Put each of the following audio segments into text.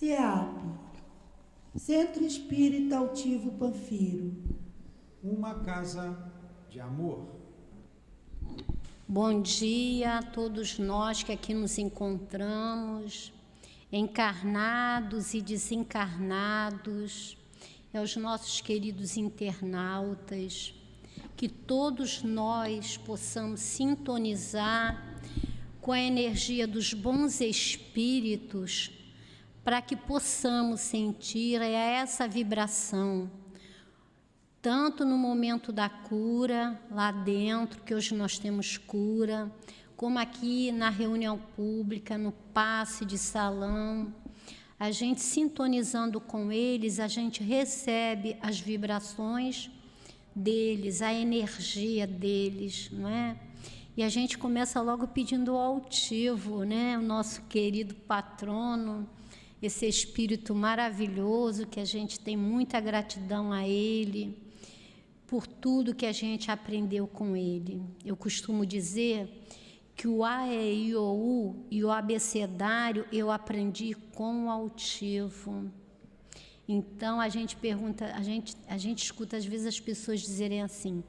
CEAP, Centro Espírita Altivo Panfiro. Uma casa de amor. Bom dia a todos nós que aqui nos encontramos, encarnados e desencarnados, e aos nossos queridos internautas, que todos nós possamos sintonizar com a energia dos bons espíritos, para que possamos sentir essa vibração, tanto no momento da cura, lá dentro, que hoje nós temos cura, como aqui na reunião pública, no passe de salão. A gente sintonizando com eles, a gente recebe as vibrações deles, a energia deles, não é? E a gente começa logo pedindo o altivo, né? O nosso querido patrono, esse espírito maravilhoso, que a gente tem muita gratidão a ele, por tudo que a gente aprendeu com ele. Eu costumo dizer que o A, E, I, O, U e o abecedário eu aprendi com o altivo. Então a gente pergunta, a gente escuta às vezes as pessoas dizerem assim: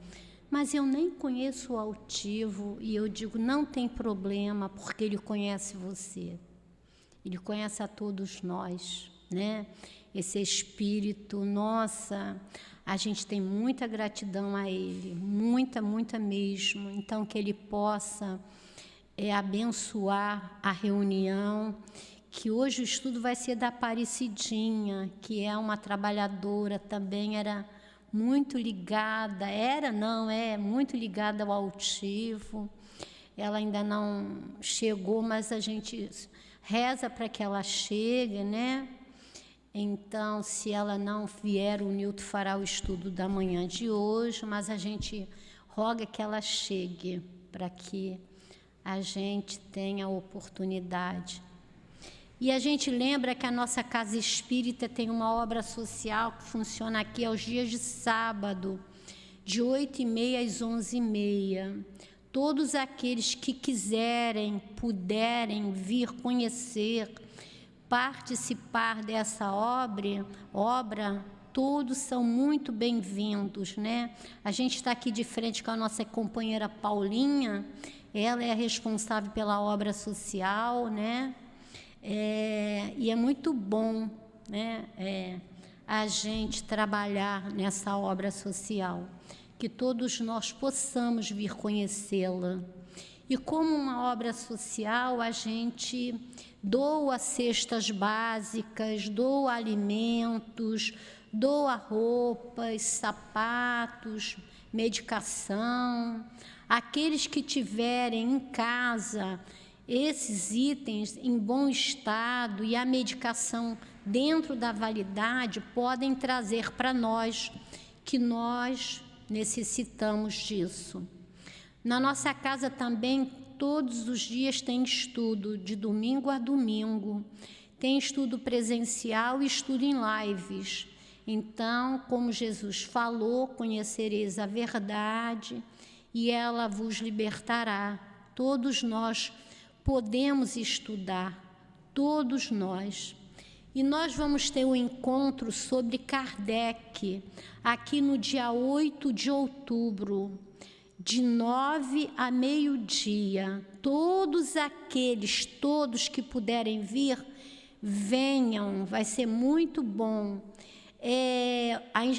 mas eu nem conheço o altivo. E eu digo, não tem problema, porque ele conhece você. Ele conhece a todos nós, né? Esse espírito, nossa, a gente tem muita gratidão a ele, muita, muita mesmo. Então, que ele possa abençoar a reunião, que hoje o estudo vai ser da Aparecidinha, que é uma trabalhadora, também era muito ligada, muito ligada ao altivo. Ela ainda não chegou, mas a gente reza para que ela chegue, né? Então, se ela não vier, o Nilton fará o estudo da manhã de hoje, mas a gente roga que ela chegue, para que a gente tenha a oportunidade. E a gente lembra que a nossa Casa Espírita tem uma obra social que funciona aqui aos dias de sábado, de 8h30 às 11h30. Todos aqueles que quiserem, puderem vir conhecer, participar dessa obra, todos são muito bem-vindos, né? A gente está aqui de frente com a nossa companheira Paulinha, ela é a responsável pela obra social, né? E é muito bom, né, a gente trabalhar nessa obra social, que todos nós possamos vir conhecê-la. E como uma obra social, a gente doa cestas básicas, doa alimentos, doa roupas, sapatos, medicação. Aqueles que tiverem em casa esses itens em bom estado e a medicação dentro da validade, podem trazer para nós, que nós necessitamos disso. Na nossa casa também, todos os dias tem estudo, de domingo a domingo. Tem estudo presencial e estudo em lives. Então, como Jesus falou, conhecereis a verdade e ela vos libertará. Todos nós podemos estudar, todos nós. E nós vamos ter um encontro sobre Kardec, aqui no dia 8 de outubro, de 9 a meio-dia. Todos que puderem vir, venham, vai ser muito bom.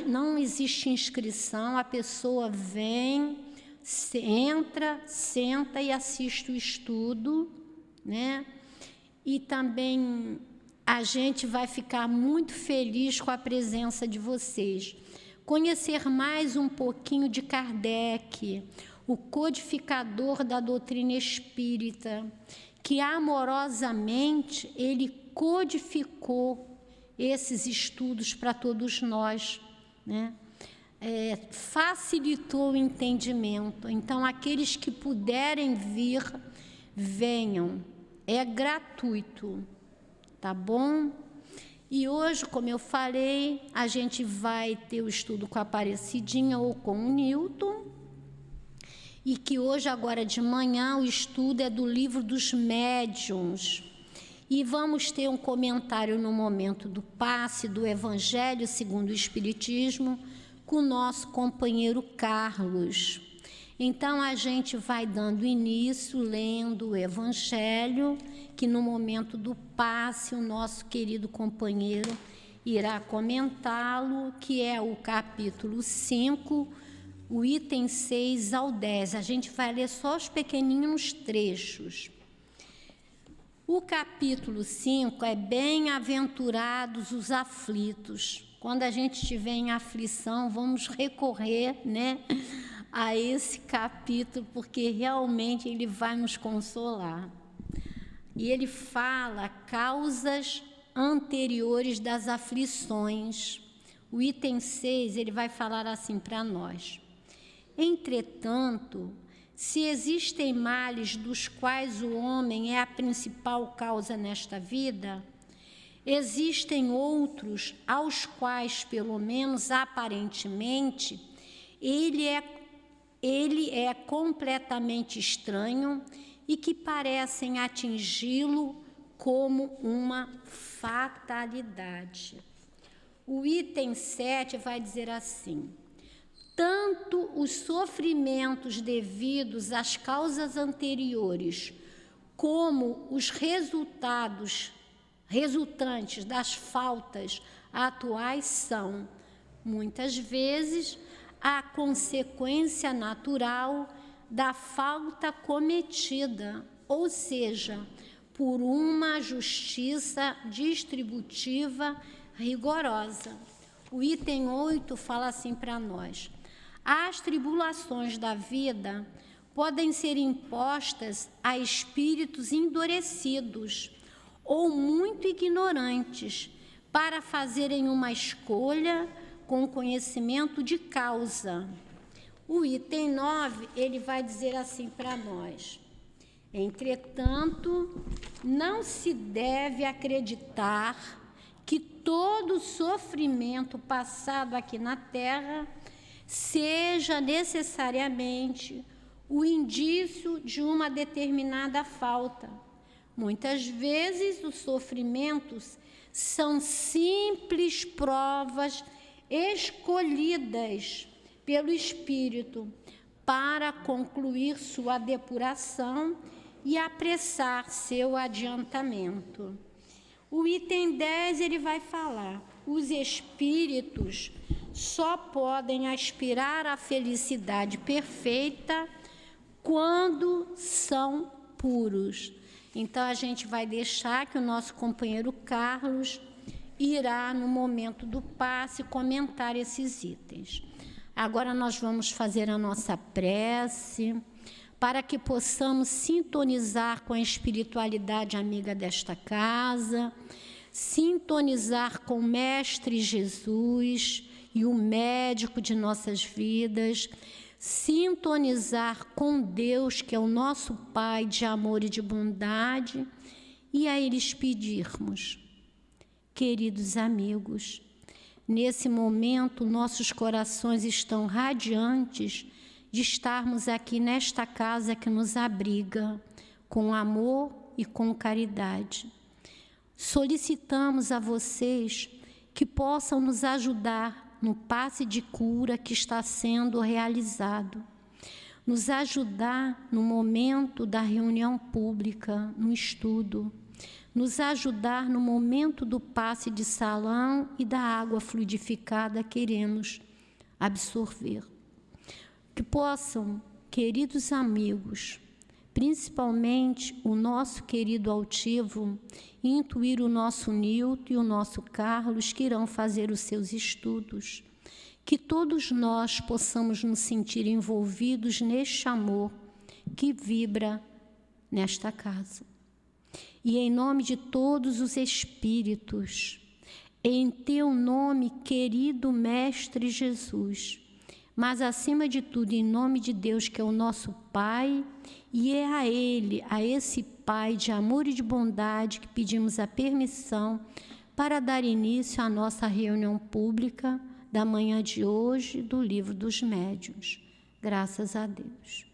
Não existe inscrição, a pessoa vem, entra, senta e assiste o estudo, né? E também a gente vai ficar muito feliz com a presença de vocês. Conhecer mais um pouquinho de Kardec, o codificador da doutrina espírita, que amorosamente ele codificou esses estudos para todos nós, né? Facilitou o entendimento. Então, aqueles que puderem vir, venham. É gratuito, tá bom? E hoje, como eu falei, a gente vai ter o estudo com a Aparecidinha ou com o Nilton. E que hoje, agora de manhã, o estudo é do livro dos médiuns, E vamos ter um comentário no momento do passe do Evangelho segundo o Espiritismo com o nosso companheiro Carlos. Então, a gente vai dando início, lendo o Evangelho, que no momento do passe o nosso querido companheiro irá comentá-lo, que é o capítulo 5, o item 6 ao 10. A gente vai ler só os pequeninos trechos. O capítulo 5 é bem-aventurados os aflitos. Quando a gente estiver em aflição, vamos recorrer, a esse capítulo, porque realmente ele vai nos consolar. E ele fala causas anteriores das aflições. O item 6, ele vai falar assim para nós. Entretanto, se existem males dos quais o homem é a principal causa nesta vida, existem outros aos quais, pelo menos aparentemente, ele é completamente estranho e que parecem atingi-lo como uma fatalidade. O item 7 vai dizer assim: tanto os sofrimentos devidos às causas anteriores, como os resultantes das faltas atuais são, muitas vezes, a consequência natural da falta cometida, ou seja, por uma justiça distributiva rigorosa. O item 8 fala assim para nós: as tribulações da vida podem ser impostas a espíritos endurecidos ou muito ignorantes para fazerem uma escolha com conhecimento de causa. O item 9, ele vai dizer assim para nós: entretanto, não se deve acreditar que todo sofrimento passado aqui na Terra seja necessariamente o indício de uma determinada falta. Muitas vezes os sofrimentos são simples provas escolhidas pelo Espírito para concluir sua depuração e apressar seu adiantamento. O item 10, ele vai falar: os espíritos só podem aspirar à felicidade perfeita quando são puros. Então, a gente vai deixar que o nosso companheiro Carlos irá, no momento do passe, comentar esses itens. Agora nós vamos fazer a nossa prece para que possamos sintonizar com a espiritualidade amiga desta casa, sintonizar com o Mestre Jesus e o médico de nossas vidas, sintonizar com Deus, que é o nosso Pai de amor e de bondade, e a eles pedirmos: queridos amigos, nesse momento nossos corações estão radiantes de estarmos aqui nesta casa que nos abriga com amor e com caridade. Solicitamos a vocês que possam nos ajudar no passe de cura que está sendo realizado, nos ajudar no momento da reunião pública, no estudo, nos ajudar no momento do passe de salão e da água fluidificada que iremos absorver. Que possam, queridos amigos, principalmente o nosso querido altivo, intuir o nosso Nilton e o nosso Carlos, que irão fazer os seus estudos. Que todos nós possamos nos sentir envolvidos neste amor que vibra nesta casa. E em nome de todos os espíritos, em teu nome, querido Mestre Jesus, mas acima de tudo, em nome de Deus, que é o nosso Pai, e é a Ele, a esse Pai de amor e de bondade, que pedimos a permissão para dar início à nossa reunião pública da manhã de hoje do Livro dos Médiuns. Graças a Deus.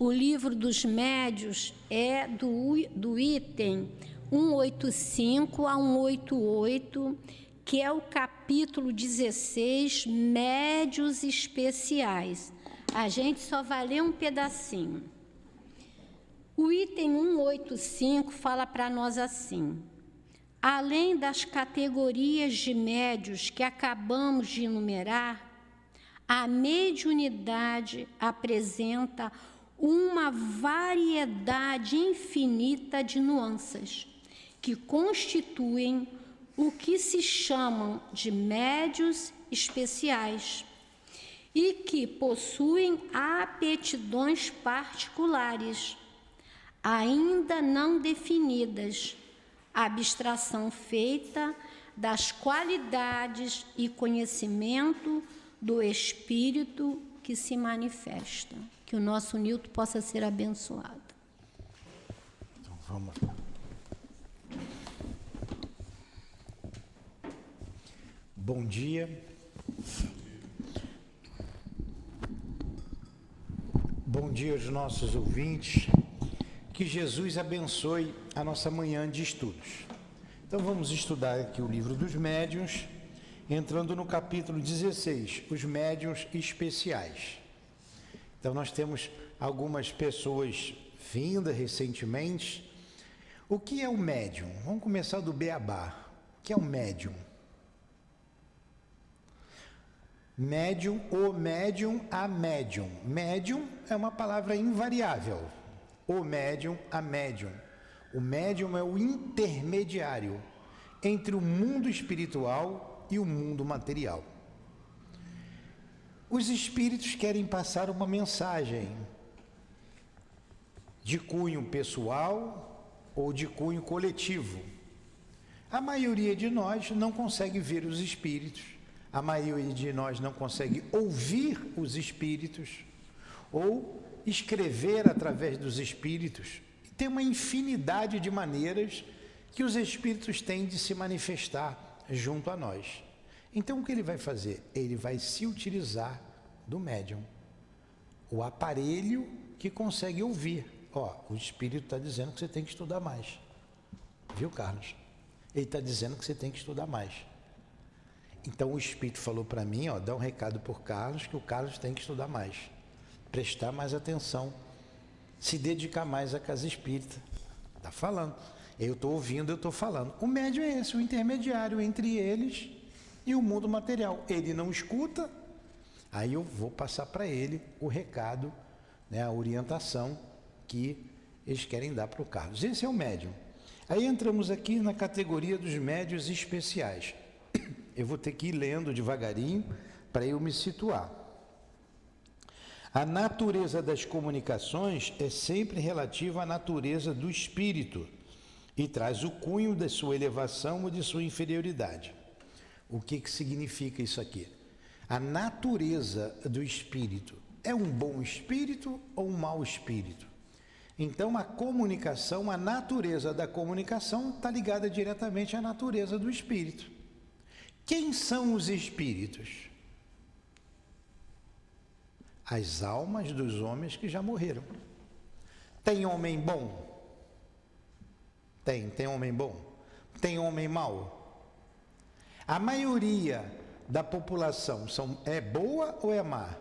o livro dos médios é do item 185 a 188, que é o capítulo 16, médios especiais. A gente só vai ler um pedacinho. O item 185 fala para nós assim: além das categorias de médios que acabamos de enumerar, a mediunidade apresenta uma variedade infinita de nuances que constituem o que se chamam de médios especiais e que possuem aptidões particulares, ainda não definidas, abstração feita das qualidades e conhecimento do Espírito que se manifesta. Que o nosso Nilton possa ser abençoado. Então, vamos. Bom dia. Bom dia aos nossos ouvintes. Que Jesus abençoe a nossa manhã de estudos. Então vamos estudar aqui o livro dos médiuns, entrando no capítulo 16, os médiuns especiais. Então nós temos algumas pessoas vindas recentemente. O que é o médium? Vamos começar do beabá. O que é o médium? Médium, o médium, a médium. Médium é uma palavra invariável. O médium, a médium. O médium é o intermediário entre o mundo espiritual e o mundo material. Os espíritos querem passar uma mensagem de cunho pessoal ou de cunho coletivo. A maioria de nós não consegue ver os espíritos, a maioria de nós não consegue ouvir os espíritos ou escrever através dos espíritos. Tem uma infinidade de maneiras que os espíritos têm de se manifestar junto a nós. Então o que ele vai fazer? Ele vai se utilizar do médium, o aparelho que consegue ouvir. O espírito está dizendo que você tem que estudar mais. Viu, Carlos? Ele está dizendo que você tem que estudar mais. Então o espírito falou para mim, dá um recado por Carlos, que o Carlos tem que estudar mais, prestar mais atenção, se dedicar mais à casa espírita. Está falando. Eu estou ouvindo, eu estou falando. O médium é esse, o intermediário entre eles e o mundo material. Ele não escuta, aí eu vou passar para ele o recado, a orientação que eles querem dar para o Carlos. Esse é o médium. Aí entramos aqui na categoria dos médiuns especiais. Eu vou ter que ir lendo devagarinho para eu me situar. A natureza das comunicações é sempre relativa à natureza do espírito e traz o cunho de sua elevação ou de sua inferioridade. O que significa isso aqui? A natureza do espírito é um bom espírito ou um mau espírito? Então a comunicação, a natureza da comunicação está ligada diretamente à natureza do espírito. Quem são os espíritos? As almas dos homens que já morreram. Tem homem bom? Tem homem bom? Tem homem mau? A maioria da população é boa ou é má?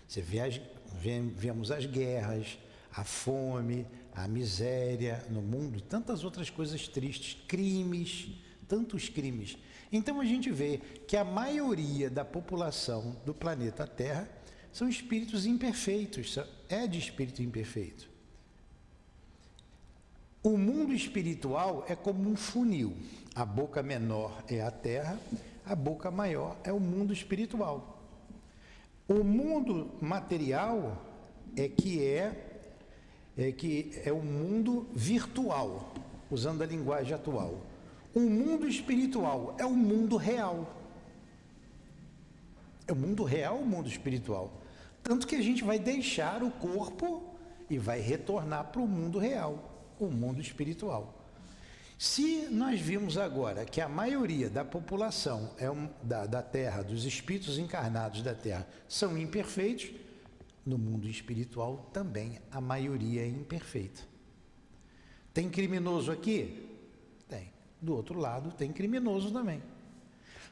Você vemos as guerras, a fome, a miséria no mundo, tantas outras coisas tristes, crimes, tantos crimes. Então a gente vê que a maioria da população do planeta Terra são espíritos imperfeitos, é de espírito imperfeito. O mundo espiritual é como um funil. A boca menor é a Terra, a boca maior é o mundo espiritual. O mundo material é o mundo virtual, usando a linguagem atual. O mundo espiritual é o mundo real. É o mundo real, o mundo espiritual. Tanto que a gente vai deixar o corpo e vai retornar para o mundo real, o mundo espiritual. Se nós vimos agora que a maioria da população da Terra, dos espíritos encarnados da Terra, são imperfeitos, no mundo espiritual também a maioria é imperfeita. Tem criminoso aqui? Tem. Do outro lado tem criminoso também.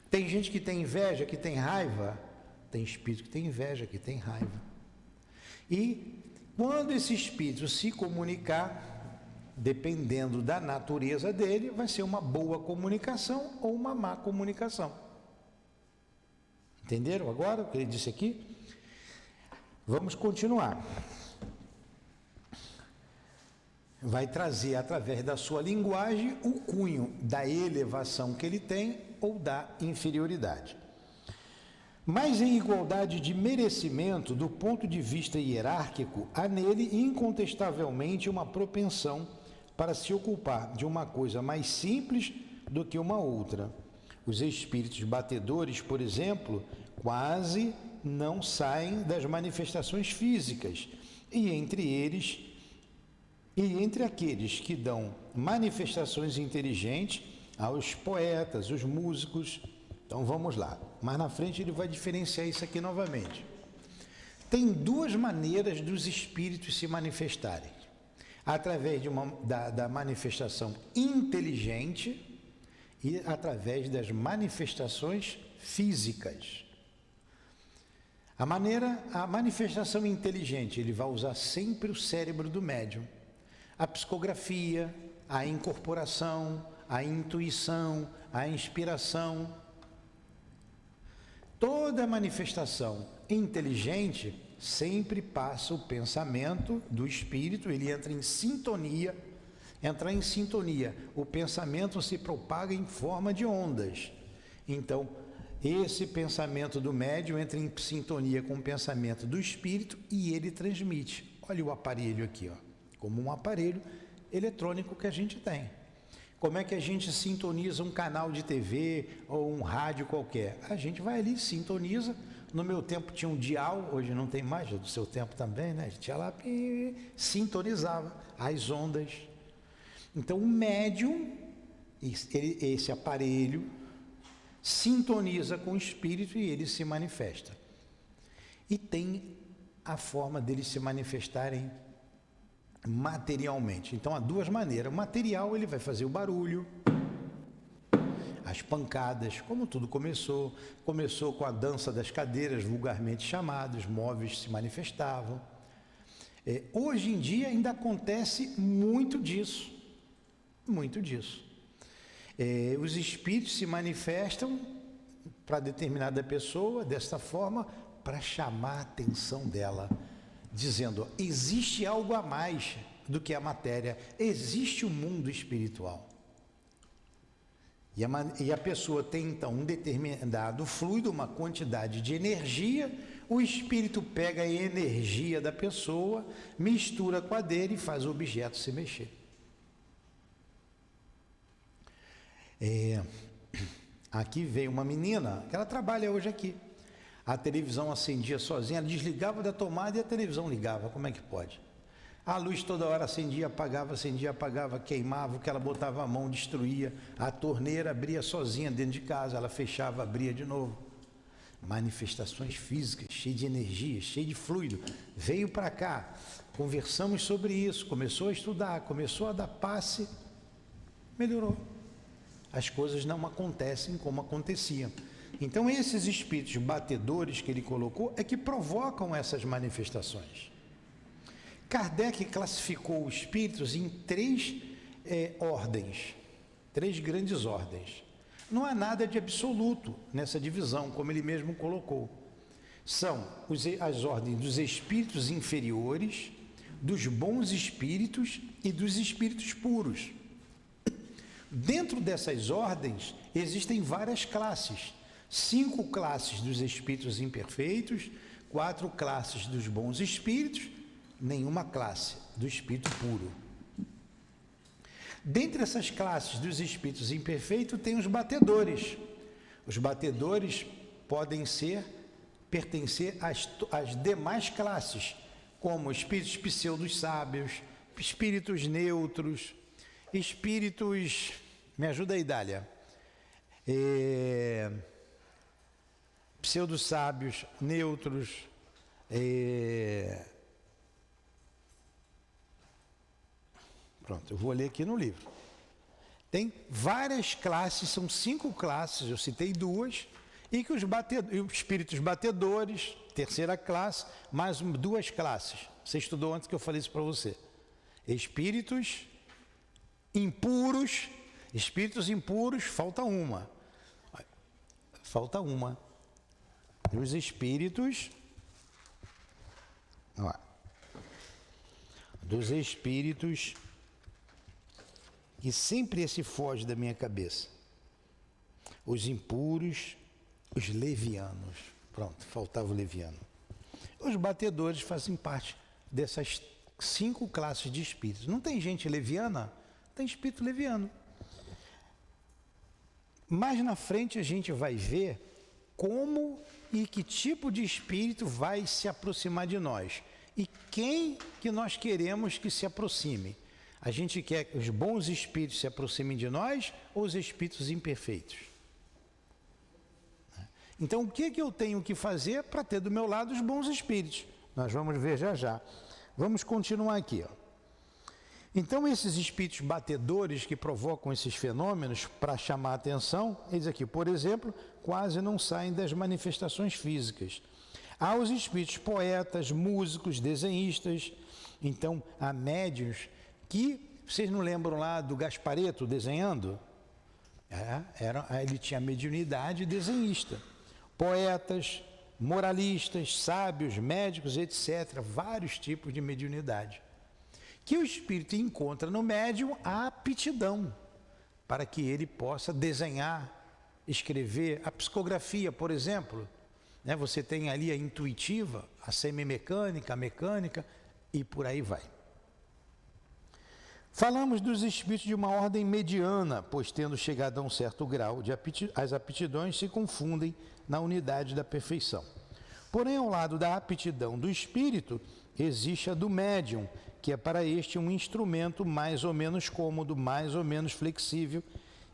Tem gente que tem inveja, que tem raiva? Tem espírito que tem inveja, que tem raiva. E quando esse espírito se comunicar, dependendo da natureza dele, vai ser uma boa comunicação ou uma má comunicação. Entenderam agora o que ele disse aqui? Vamos continuar. Vai trazer através da sua linguagem o cunho da elevação que ele tem ou da inferioridade. Mas em igualdade de merecimento, do ponto de vista hierárquico, há nele incontestavelmente uma propensão para se ocupar de uma coisa mais simples do que uma outra. Os espíritos batedores, por exemplo, quase não saem das manifestações físicas, e entre aqueles que dão manifestações inteligentes, aos poetas, os músicos. Então vamos lá, mais na frente ele vai diferenciar isso aqui novamente. Tem duas maneiras dos espíritos se manifestarem: através da manifestação inteligente e através das manifestações físicas. A manifestação inteligente, ele vai usar sempre o cérebro do médium, a psicografia, a incorporação, a intuição, a inspiração. Toda manifestação inteligente sempre passa o pensamento do espírito, ele entra em sintonia. Entrar em sintonia, o pensamento se propaga em forma de ondas. Então, esse pensamento do médium entra em sintonia com o pensamento do espírito e ele transmite. Olha o aparelho aqui, ó, como um aparelho eletrônico que a gente tem. Como é que a gente sintoniza um canal de TV ou um rádio qualquer? A gente vai ali, sintoniza. No meu tempo tinha um dial, hoje não tem mais, do seu tempo também, né? A gente ia lá e sintonizava as ondas. Então o médium, esse aparelho, sintoniza com o espírito e ele se manifesta. E tem a forma deles se manifestarem materialmente. Então há duas maneiras. O material, ele vai fazer o barulho, as pancadas, como tudo começou com a dança das cadeiras, vulgarmente chamadas, móveis se manifestavam. Hoje em dia ainda acontece muito disso, os espíritos se manifestam para determinada pessoa desta forma, para chamar a atenção dela, dizendo: existe algo a mais do que a matéria, existe o mundo espiritual. E a pessoa tem então um determinado fluido, uma quantidade de energia, o espírito pega a energia da pessoa, mistura com a dele e faz o objeto se mexer. Aqui veio uma menina, que ela trabalha hoje aqui. A televisão acendia sozinha, ela desligava da tomada e a televisão ligava. Como é que pode? A luz toda hora acendia, apagava, queimava, o que ela botava a mão destruía. A torneira abria sozinha dentro de casa, ela fechava, abria de novo. Manifestações físicas, cheio de energia, cheio de fluido. Veio para cá, conversamos sobre isso, começou a estudar, começou a dar passe, melhorou. As coisas não acontecem como aconteciam. Então esses espíritos batedores que ele colocou é que provocam essas manifestações. Kardec classificou os espíritos em três ordens, três grandes ordens. Não há nada de absoluto nessa divisão, como ele mesmo colocou. São as ordens dos espíritos inferiores, dos bons espíritos e dos espíritos puros. Dentro dessas ordens existem várias classes: 5 classes dos espíritos imperfeitos, 4 classes dos bons espíritos, nenhuma classe do espírito puro. Dentre essas classes dos espíritos imperfeitos tem os batedores. Os batedores podem pertencer às demais classes, como espíritos pseudos sábios, espíritos neutros, espíritos... Me ajuda aí, Dália. Pseudos sábios, neutros, Pronto, eu vou ler aqui no livro. Tem várias classes, são 5 classes, eu citei 2, e que os espíritos batedores, terceira classe, mais 2 classes. Você estudou antes que eu falei isso para você. Espíritos impuros, falta uma. E os espíritos, dos espíritos, que sempre esse foge da minha cabeça. Os impuros, os levianos. Pronto, faltava o leviano. Os batedores fazem parte dessas 5 classes de espíritos. Não tem gente leviana? Tem espírito leviano. Mais na frente a gente vai ver como e que tipo de espírito vai se aproximar de nós. E quem que nós queremos que se aproxime. A gente quer que os bons espíritos se aproximem de nós ou os espíritos imperfeitos? Então, o que eu tenho que fazer para ter do meu lado os bons espíritos? Nós vamos ver já já. Vamos continuar aqui. Então, esses espíritos batedores que provocam esses fenômenos para chamar a atenção, eles aqui, por exemplo, quase não saem das manifestações físicas. Há os espíritos poetas, músicos, desenhistas. Então, há médiuns que, vocês não lembram lá do Gasparetto desenhando? Ele tinha mediunidade desenhista. Poetas, moralistas, sábios, médicos, etc. Vários tipos de mediunidade. Que o espírito encontra no médium a aptidão para que ele possa desenhar, escrever. A psicografia, por exemplo, né? Você tem ali a intuitiva, a semimecânica, a mecânica e por aí vai. Falamos dos espíritos de uma ordem mediana, pois tendo chegado a um certo grau, as aptidões se confundem na unidade da perfeição. Porém, ao lado da aptidão do espírito, existe a do médium, que é para este um instrumento mais ou menos cômodo, mais ou menos flexível,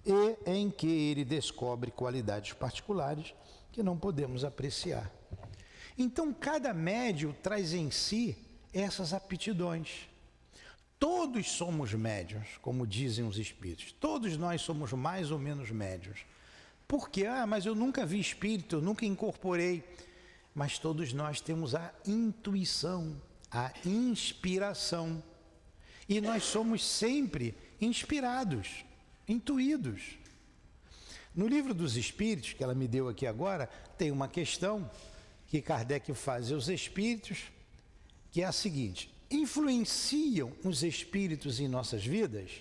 e em que ele descobre qualidades particulares que não podemos apreciar. Então, cada médium traz em si essas aptidões. Todos somos médiuns, como dizem os espíritos. Todos nós somos mais ou menos médiuns. Por quê? Mas eu nunca vi espírito, eu nunca incorporei. Mas todos nós temos a intuição, a inspiração. E nós somos sempre inspirados, intuídos. No livro dos Espíritos, que ela me deu aqui agora, tem uma questão que Kardec faz aos espíritos, que é a seguinte: influenciam os espíritos em nossas vidas?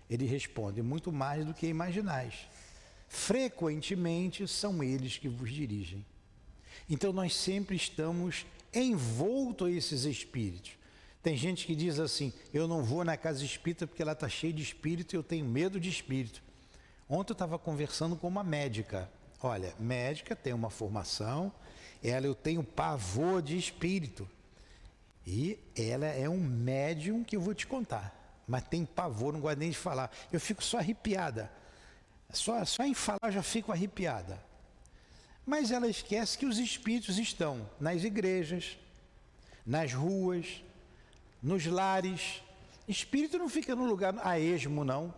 Ele responde: muito mais do que imaginais. Frequentemente são eles que vos dirigem. Então nós sempre estamos envoltos a esses espíritos. Tem gente que diz assim: eu não vou na casa espírita porque ela está cheia de espírito e eu tenho medo de espírito. Ontem eu estava conversando com uma médica. Olha, médica tem uma formação, eu tenho pavor de espírito. E ela é um médium que eu vou te contar, mas tem pavor, não gosto nem de falar. Eu fico só arrepiada, só em falar já fico arrepiada. Mas ela esquece que os espíritos estão nas igrejas, nas ruas, nos lares. Espírito não fica no lugar a esmo, não.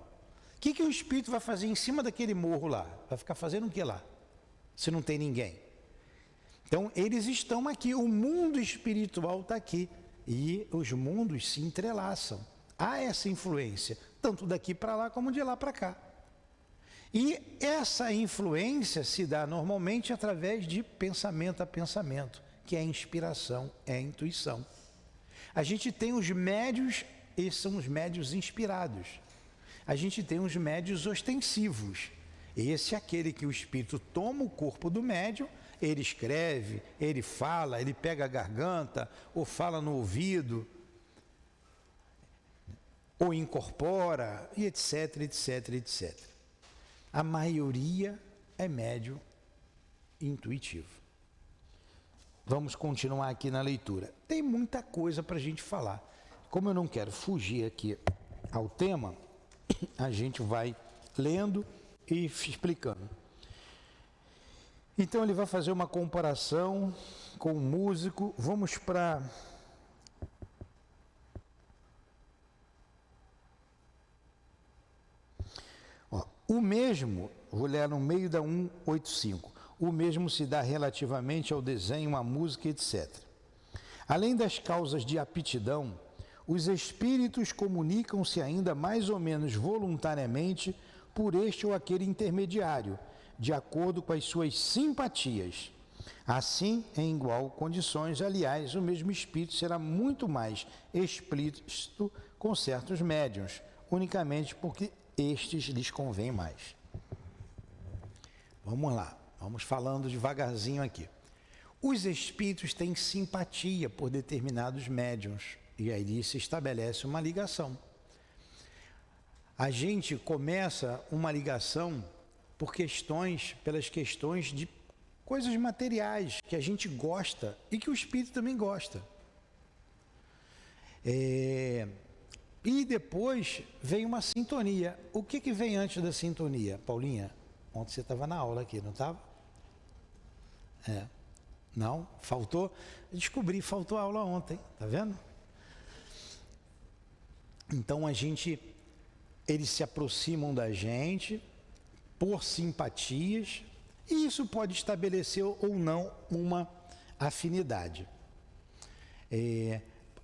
O que o espírito vai fazer em cima daquele morro lá? Vai ficar fazendo o que lá, se não tem ninguém? Então, eles estão aqui, o mundo espiritual está aqui e os mundos se entrelaçam. Há essa influência, tanto daqui para lá como de lá para cá. E essa influência se dá normalmente através de pensamento a pensamento, que é a inspiração, é a intuição. A gente tem os médios, esses são os médios inspirados. A gente tem os médios ostensivos. Esse é aquele que o espírito toma o corpo do médium, ele escreve, ele fala, ele pega a garganta, ou fala no ouvido, ou incorpora, e etc, etc, etc. A maioria é médium intuitivo. Vamos continuar aqui na leitura. Tem muita coisa para a gente falar. Como eu não quero fugir aqui ao tema, a gente vai lendo e explicando. Então ele vai fazer uma comparação com o músico. Vamos para... O mesmo, vou ler no meio da 185, o mesmo se dá relativamente ao desenho, à música, etc. Além das causas de aptidão, os espíritos comunicam-se ainda mais ou menos voluntariamente por este ou aquele intermediário, de acordo com as suas simpatias. Assim, em igual condições, aliás, o mesmo espírito será muito mais explícito com certos médiuns, unicamente porque estes lhes convém mais. Vamos lá, vamos falando devagarzinho aqui. Os espíritos têm simpatia por determinados médiuns e aí se estabelece uma ligação. A gente começa uma ligação pelas questões de coisas materiais que a gente gosta e que o espírito também gosta. E depois vem uma sintonia. O que vem antes da sintonia, Paulinha? Ontem você estava na aula aqui, não estava? Não? Faltou? Descobri, faltou a aula ontem, tá vendo? Então eles se aproximam da gente por simpatias e isso pode estabelecer ou não uma afinidade.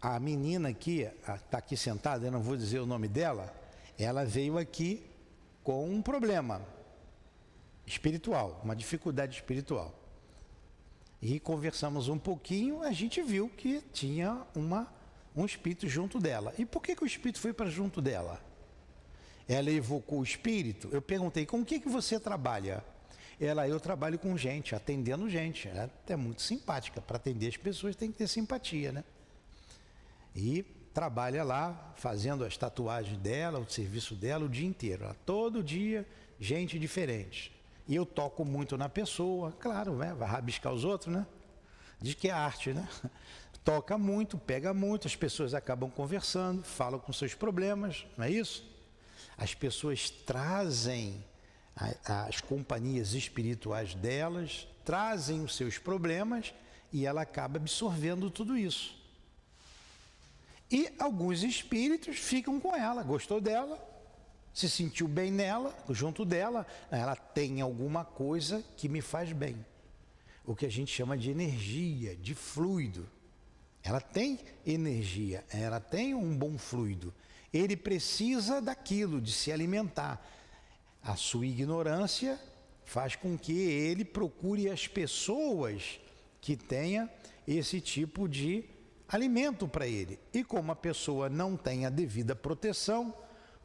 A menina aqui, está aqui sentada, eu não vou dizer o nome dela, ela veio aqui com um problema espiritual, uma dificuldade espiritual. E conversamos um pouquinho, a gente viu que tinha um espírito junto dela. E por que o espírito foi para junto dela? Ela evocou o espírito. Eu perguntei, com o que você trabalha? Eu trabalho com gente, atendendo gente. Ela é muito simpática. Para atender as pessoas tem que ter simpatia, né? E trabalha lá, fazendo as tatuagens dela, o serviço dela o dia inteiro. Todo dia, gente diferente. E eu toco muito na pessoa, claro, né? Vai rabiscar os outros, né? Diz que é arte, né? Toca muito, pega muito, as pessoas acabam conversando, falam com seus problemas, não é isso? As pessoas trazem as companhias espirituais delas, trazem os seus problemas e ela acaba absorvendo tudo isso. E alguns espíritos ficam com ela, gostou dela, se sentiu bem nela, junto dela, ela tem alguma coisa que me faz bem. O que a gente chama de energia, de fluido. Ela tem energia, ela tem um bom fluido. Ele precisa daquilo, de se alimentar. A sua ignorância faz com que ele procure as pessoas que tenham esse tipo de alimento para ele. E como a pessoa não tem a devida proteção,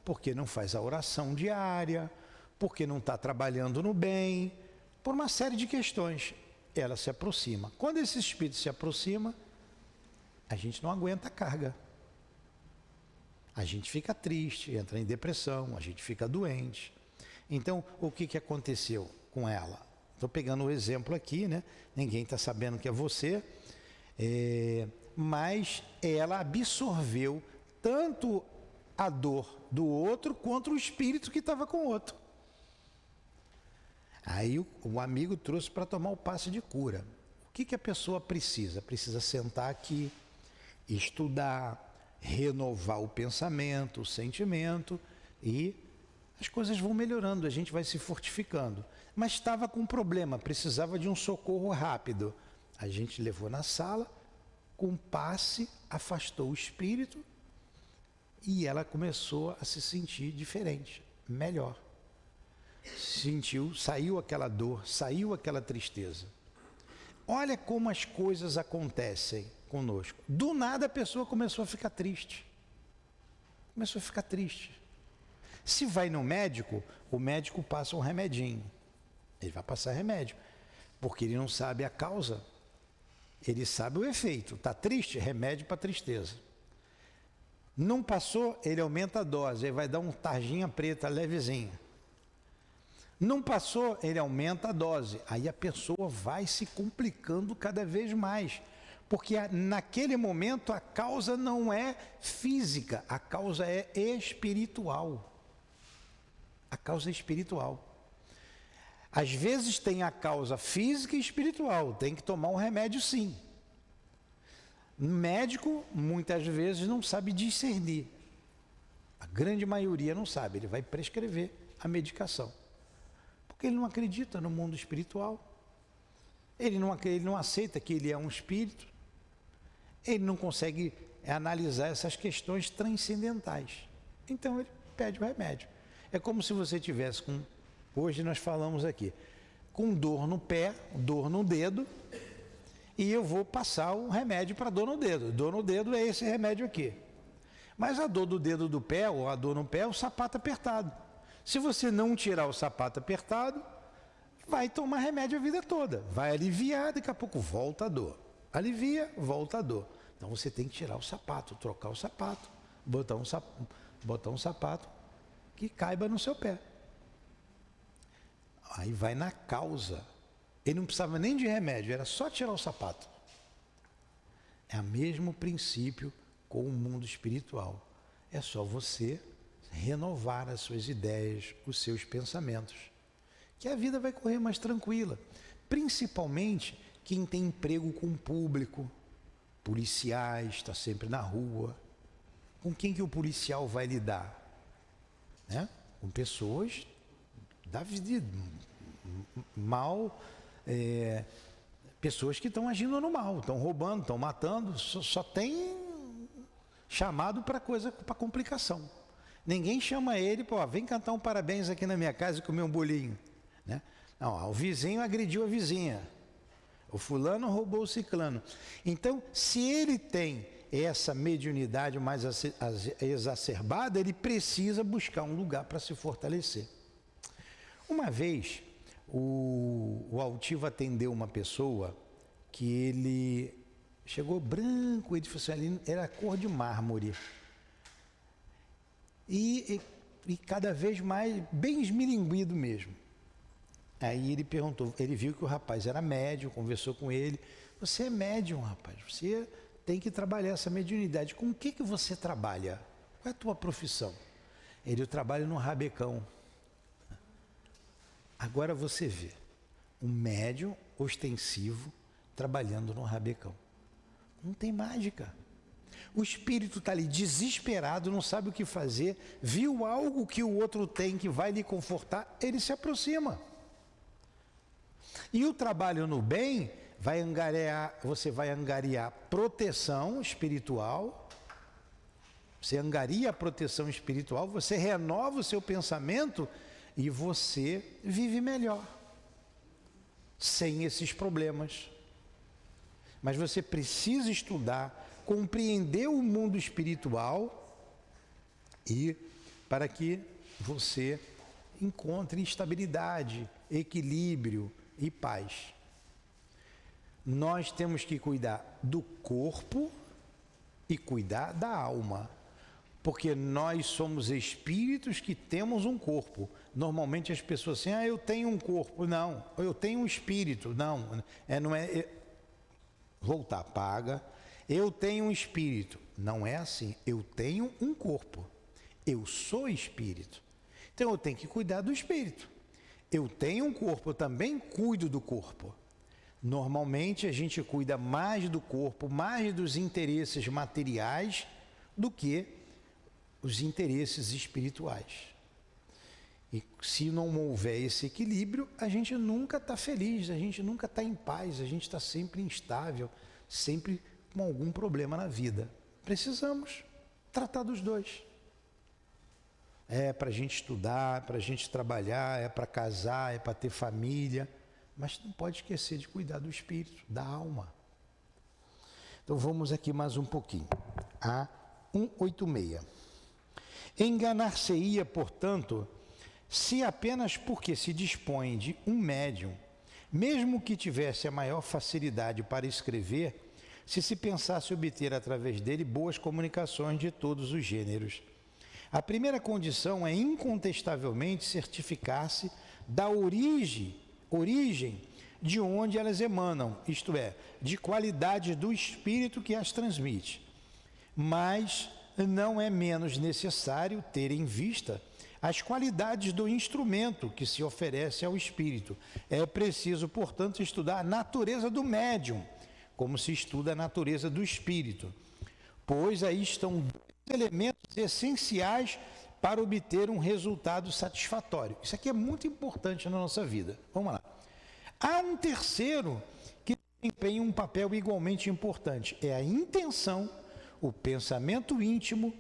porque não faz a oração diária, porque não está trabalhando no bem, por uma série de questões, ela se aproxima. Quando esse espírito se aproxima, a gente não aguenta a carga. A gente fica triste, entra em depressão, a gente fica doente. Então, o que aconteceu com ela? Estou pegando o exemplo aqui, né? Ninguém está sabendo que é você, mas ela absorveu tanto a dor do outro quanto o espírito que estava com o outro. Aí o amigo trouxe para tomar o passe de cura. O que a pessoa precisa? Precisa sentar aqui, estudar, renovar o pensamento, o sentimento e as coisas vão melhorando, a gente vai se fortificando. Mas estava com um problema, precisava de um socorro rápido. A gente levou na sala, com passe, afastou o espírito e ela começou a se sentir diferente, melhor. Sentiu, saiu aquela dor, saiu aquela tristeza. Olha como as coisas acontecem conosco. Do nada a pessoa começou a ficar triste. Começou a ficar triste. Se vai no médico, o médico passa um remedinho. Ele vai passar remédio, porque ele não sabe a causa. Ele sabe o efeito. Está triste? Remédio para tristeza. Não passou, ele aumenta a dose. Ele vai dar um tarjinha preta levezinha. Não passou, ele aumenta a dose. Aí a pessoa vai se complicando cada vez mais. Porque naquele momento a causa não é física, a causa é espiritual. A causa é espiritual. Às vezes tem a causa física e espiritual, tem que tomar um remédio sim. O médico, muitas vezes, não sabe discernir. A grande maioria não sabe, ele vai prescrever a medicação. Porque ele não acredita no mundo espiritual. Ele não aceita que ele é um espírito. Ele não consegue analisar essas questões transcendentais. Então ele pede o remédio. É como se você tivesse com, hoje nós falamos aqui, com dor no pé, dor no dedo, e eu vou passar o remédio para dor no dedo. Dor no dedo é esse remédio aqui. Mas a dor do dedo do pé, ou a dor no pé, é o sapato apertado. Se você não tirar o sapato apertado, vai tomar remédio a vida toda. Vai aliviar, daqui a pouco volta a dor. Alivia, volta a dor. Então você tem que tirar o sapato, trocar o sapato, botar um sapato que caiba no seu pé. Aí vai na causa. Ele não precisava nem de remédio, era só tirar o sapato. É o mesmo princípio com o mundo espiritual. É só você renovar as suas ideias, os seus pensamentos, que a vida vai correr mais tranquila. Principalmente quem tem emprego com o público, policiais, está sempre na rua. Com quem que o policial vai lidar? Né? Com pessoas da vida mal, pessoas que estão agindo no mal, estão roubando, estão matando, só tem chamado para complicação. Ninguém chama ele, vem cantar um parabéns aqui na minha casa e comer um bolinho. Né? Não, o vizinho agrediu a vizinha. O fulano roubou o ciclano. Então, se ele tem essa mediunidade mais exacerbada, ele precisa buscar um lugar para se fortalecer. Uma vez, o altivo atendeu uma pessoa que ele chegou branco, ele falou assim, era cor de mármore. E cada vez mais, bem esmilinguido mesmo. Aí ele perguntou, ele viu que o rapaz era médium, conversou com ele. Você é médium, rapaz, você tem que trabalhar essa mediunidade. Com o que você trabalha? Qual é a tua profissão? Eu trabalho no rabecão. Agora você vê, um médium ostensivo trabalhando no rabecão. Não tem mágica. O espírito está ali desesperado, não sabe o que fazer, viu algo que o outro tem que vai lhe confortar, ele se aproxima. E o trabalho no bem vai você vai angariar proteção espiritual, você angaria a proteção espiritual, você renova o seu pensamento e você vive melhor, sem esses problemas. Mas você precisa estudar, compreender o mundo espiritual e para que você encontre estabilidade, equilíbrio e paz. Nós temos que cuidar do corpo e cuidar da alma, porque nós somos espíritos que temos um corpo. Normalmente as pessoas assim, eu tenho um corpo. Não, eu tenho um espírito. Não, voltar, paga. Eu tenho um espírito. Não é assim, eu tenho um corpo. Eu sou espírito. Então eu tenho que cuidar do espírito. Eu tenho um corpo, eu também cuido do corpo. Normalmente a gente cuida mais do corpo, mais dos interesses materiais do que os interesses espirituais. E se não houver esse equilíbrio, a gente nunca está feliz, a gente nunca está em paz, a gente está sempre instável, sempre com algum problema na vida. Precisamos tratar dos dois. É para a gente estudar, é para a gente trabalhar, é para casar, é para ter família, mas não pode esquecer de cuidar do espírito, da alma. Então vamos aqui mais um pouquinho. A 186. Enganar-se-ia, portanto, se apenas porque se dispõe de um médium, mesmo que tivesse a maior facilidade para escrever, se pensasse obter através dele boas comunicações de todos os gêneros. A primeira condição é incontestavelmente certificar-se da origem de onde elas emanam, isto é, de qualidade do espírito que as transmite. Mas não é menos necessário ter em vista as qualidades do instrumento que se oferece ao espírito. É preciso, portanto, estudar a natureza do médium, como se estuda a natureza do espírito, pois aí estão dois elementos essenciais para obter um resultado satisfatório. Isso aqui é muito importante na nossa vida. Vamos lá. Há um terceiro que desempenha um papel igualmente importante. É a intenção, o pensamento íntimo,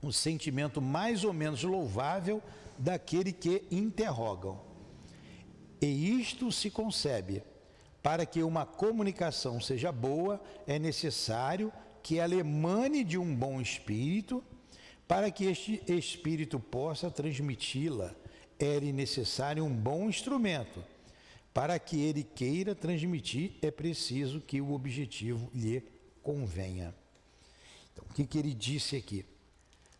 o sentimento mais ou menos louvável daquele que interrogam. E isto se concebe. Para que uma comunicação seja boa, é necessário que ela emane de um bom espírito. Para que este espírito possa transmiti-la, é-lhe necessário um bom instrumento. Para que ele queira transmitir, é preciso que o objetivo lhe convenha. Então, o que ele disse aqui?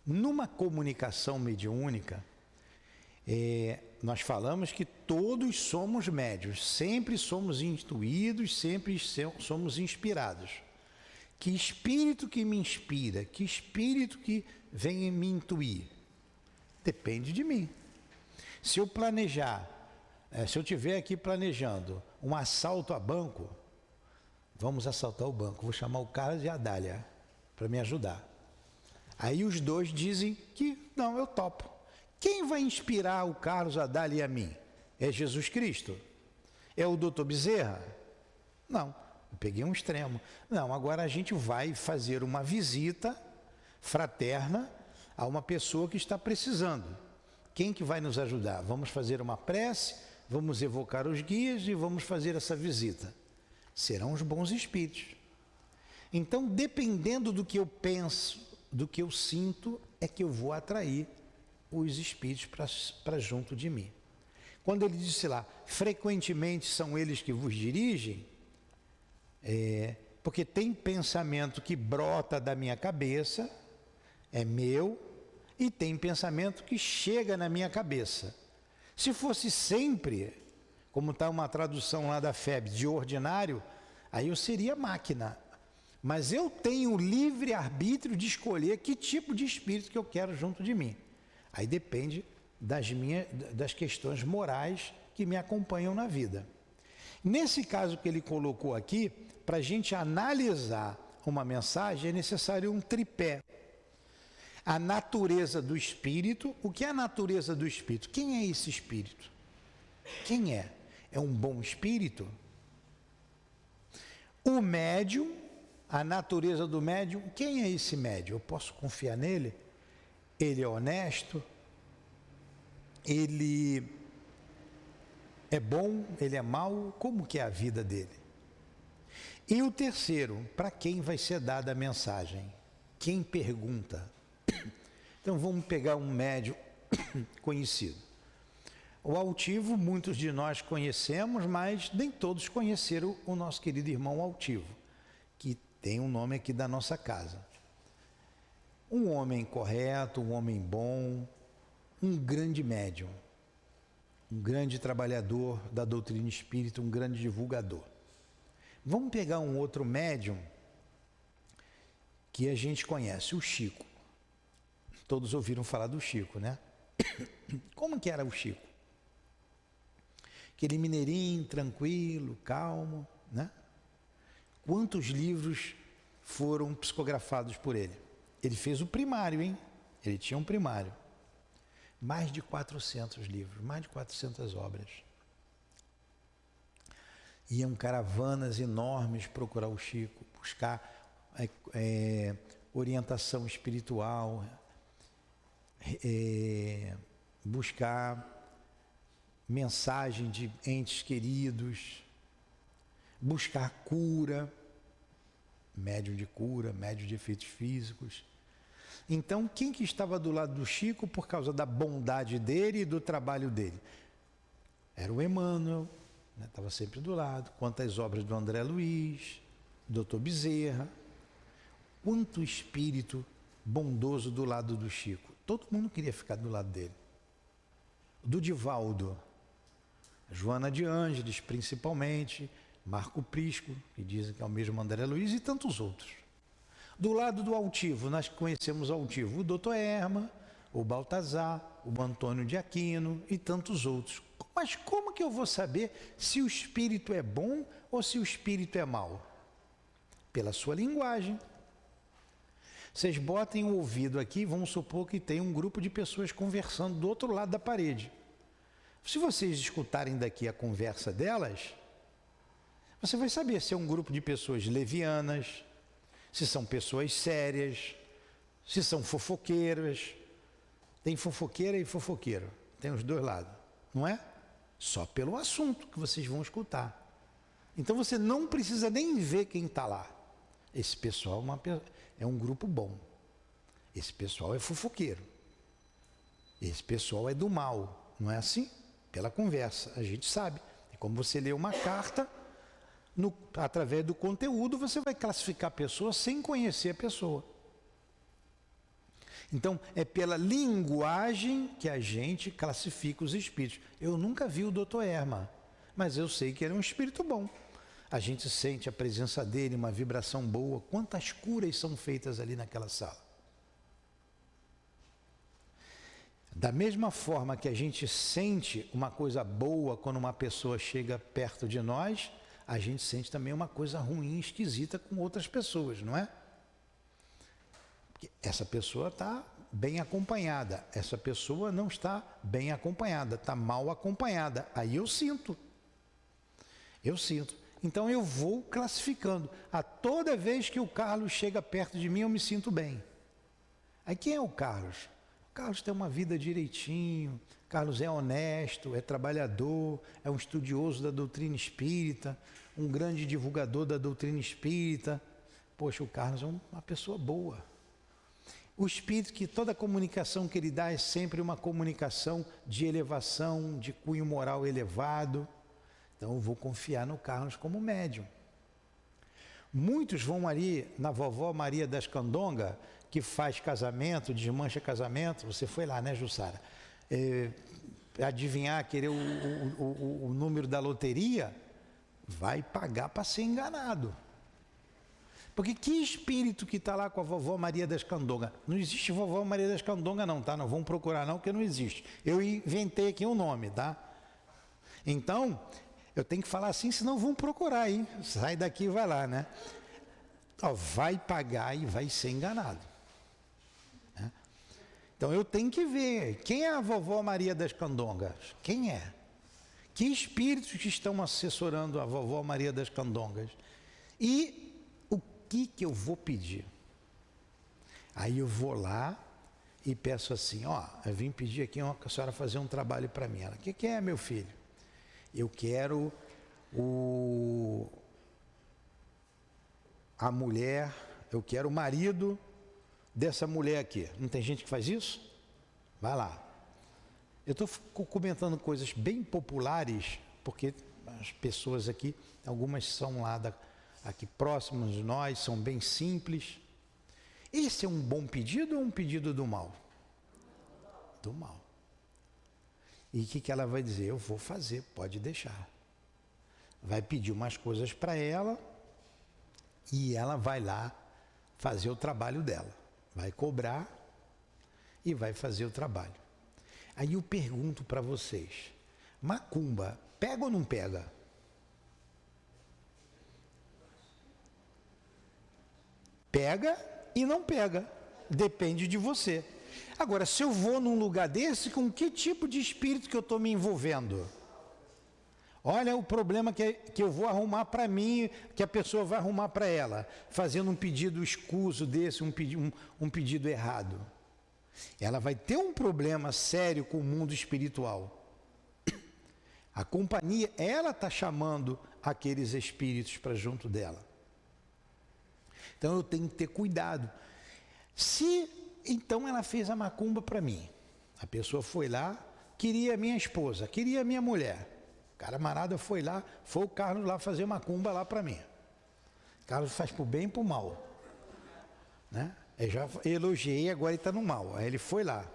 Numa comunicação mediúnica, nós falamos que todos somos médiuns, sempre somos intuídos, sempre somos inspirados. Que espírito que me inspira? Que espírito que vem me intuir? Depende de mim. Se eu planejar, se eu estiver aqui planejando um assalto a banco, vamos assaltar o banco, vou chamar o Carlos e a Dália para me ajudar. Aí os dois dizem que não, eu topo. Quem vai inspirar o Carlos, a Dália e a mim? É Jesus Cristo? É o doutor Bezerra? Não, eu peguei um extremo. Não, agora a gente vai fazer uma visita fraterna a uma pessoa que está precisando. Quem que vai nos ajudar? Vamos fazer uma prece, vamos evocar os guias e vamos fazer essa visita. Serão os bons espíritos. Então, dependendo do que eu penso, do que eu sinto, é que eu vou atrair os espíritos para junto de mim. Quando ele disse lá, frequentemente são eles que vos dirigem, porque tem pensamento que brota da minha cabeça, é meu, e tem pensamento que chega na minha cabeça. Se fosse sempre, como está uma tradução lá da FEB, de ordinário, aí eu seria máquina. Mas eu tenho o livre arbítrio de escolher que tipo de espírito que eu quero junto de mim. Aí depende das questões morais que me acompanham na vida. Nesse caso que ele colocou aqui, para a gente analisar uma mensagem, é necessário um tripé. A natureza do espírito. O que é a natureza do espírito? Quem é esse espírito? Quem é? É um bom espírito? O médium, a natureza do médium. Quem é esse médium? Eu posso confiar nele? Ele é honesto? Ele é bom? Ele é mau? Como que é a vida dele? E o terceiro, para quem vai ser dada a mensagem? Quem pergunta? Então vamos pegar um médium conhecido. O altivo, muitos de nós conhecemos, mas nem todos conheceram o nosso querido irmão altivo, que tem um nome aqui da nossa casa. Um homem correto, um homem bom, um grande médium, um grande trabalhador da doutrina espírita, um grande divulgador. Vamos pegar um outro médium que a gente conhece, o Chico. Todos ouviram falar do Chico, né? Como que era o Chico? Aquele mineirinho, tranquilo, calmo, né? Quantos livros foram psicografados por ele? Ele fez o primário, hein? Ele tinha um primário. Mais de 400 livros, mais de 400 obras. Iam caravanas enormes procurar o Chico, buscar orientação espiritual, buscar mensagem de entes queridos, buscar cura, médium de cura, médium de efeitos físicos. Então, quem que estava do lado do Chico por causa da bondade dele e do trabalho dele? Era o Emmanuel, né? Estava sempre do lado. Quantas obras do André Luiz, Dr. Bezerra, quanto espírito bondoso do lado do Chico. Todo mundo queria ficar do lado dele. Do Divaldo, Joana de Ângeles, principalmente, Marco Prisco, que dizem que é o mesmo André Luiz, e tantos outros. Do lado do altivo, nós conhecemos o altivo, o Dr. Erma, o Baltazar, o Antônio de Aquino e tantos outros. Mas como que eu vou saber se o espírito é bom ou se o espírito é mau? Pela sua linguagem. Vocês botem o ouvido aqui, vamos supor que tem um grupo de pessoas conversando do outro lado da parede. Se vocês escutarem daqui a conversa delas, você vai saber se é um grupo de pessoas levianas, se são pessoas sérias, se são fofoqueiras. Tem fofoqueira e fofoqueiro, tem os dois lados, não é? Só pelo assunto que vocês vão escutar. Então você não precisa nem ver quem está lá. Esse pessoal é um grupo bom. Esse pessoal é fofoqueiro. Esse pessoal é do mal, não é assim? Pela conversa, a gente sabe. É como você lê uma carta, através do conteúdo você vai classificar a pessoa sem conhecer a pessoa. Então, é pela linguagem que a gente classifica os espíritos. Eu nunca vi o Dr. Erma, mas eu sei que ele é um espírito bom. A gente sente a presença dele, uma vibração boa. Quantas curas são feitas ali naquela sala? Da mesma forma que a gente sente uma coisa boa quando uma pessoa chega perto de nós, a gente sente também uma coisa ruim, esquisita com outras pessoas, não é? Essa pessoa está bem acompanhada, essa pessoa não está bem acompanhada, está mal acompanhada. Aí eu sinto. Então eu vou classificando. A toda vez que o Carlos chega perto de mim, eu me sinto bem. Aí quem é o Carlos? O Carlos tem uma vida direitinho, o Carlos é honesto, é trabalhador, é um estudioso da doutrina espírita, um grande divulgador da doutrina espírita. Poxa, o Carlos é uma pessoa boa. O espírito, que toda comunicação que ele dá é sempre uma comunicação de elevação, de cunho moral elevado. Então eu vou confiar no Carlos como médium. Muitos vão ali na vovó Maria das Candonga, que faz casamento, desmancha casamento. Você foi lá, né, Jussara? Adivinhar, querer o número da loteria, vai pagar para ser enganado. Porque que espírito que está lá com a vovó Maria das Candonga? Não existe vovó Maria das Candonga não, tá? Não vamos procurar não, porque não existe. Eu inventei aqui um nome, tá? Então, eu tenho que falar assim, senão vão procurar, hein? Sai daqui e vai lá, né? Ó, vai pagar e vai ser enganado. Né? Então, eu tenho que ver. Quem é a vovó Maria das Candongas? Quem é? Que espíritos que estão assessorando a vovó Maria das Candongas? E o que eu vou pedir? Aí eu vou lá e peço assim, ó, eu vim pedir aqui a senhora fazer um trabalho para mim. Ela, o que é, meu filho? Eu quero a mulher, eu quero o marido dessa mulher aqui. Não tem gente que faz isso? Vai lá. Eu estou comentando coisas bem populares, porque as pessoas aqui, algumas são lá aqui próximas de nós, são bem simples. Esse é um bom pedido ou um pedido do mal? Do mal. E o que ela vai dizer? Eu vou fazer, pode deixar. Vai pedir umas coisas para ela e ela vai lá fazer o trabalho dela. Vai cobrar e vai fazer o trabalho. Aí eu pergunto para vocês, macumba, pega ou não pega? Pega e não pega, depende de você. Agora, se eu vou num lugar desse, com que tipo de espírito que eu estou me envolvendo? Olha o problema que eu vou arrumar para mim, que a pessoa vai arrumar para ela, fazendo um pedido escuso desse, um pedido errado. Ela vai ter um problema sério com o mundo espiritual. A companhia, ela está chamando aqueles espíritos para junto dela. Então eu tenho que ter cuidado. Se então ela fez a macumba para mim, a pessoa foi lá, queria a minha esposa, queria a minha mulher. O camarada foi lá, foi o Carlos lá fazer macumba lá para mim. O Carlos faz para o bem e para o mal. Né? Eu já elogiei, agora ele está no mal. Aí ele foi lá.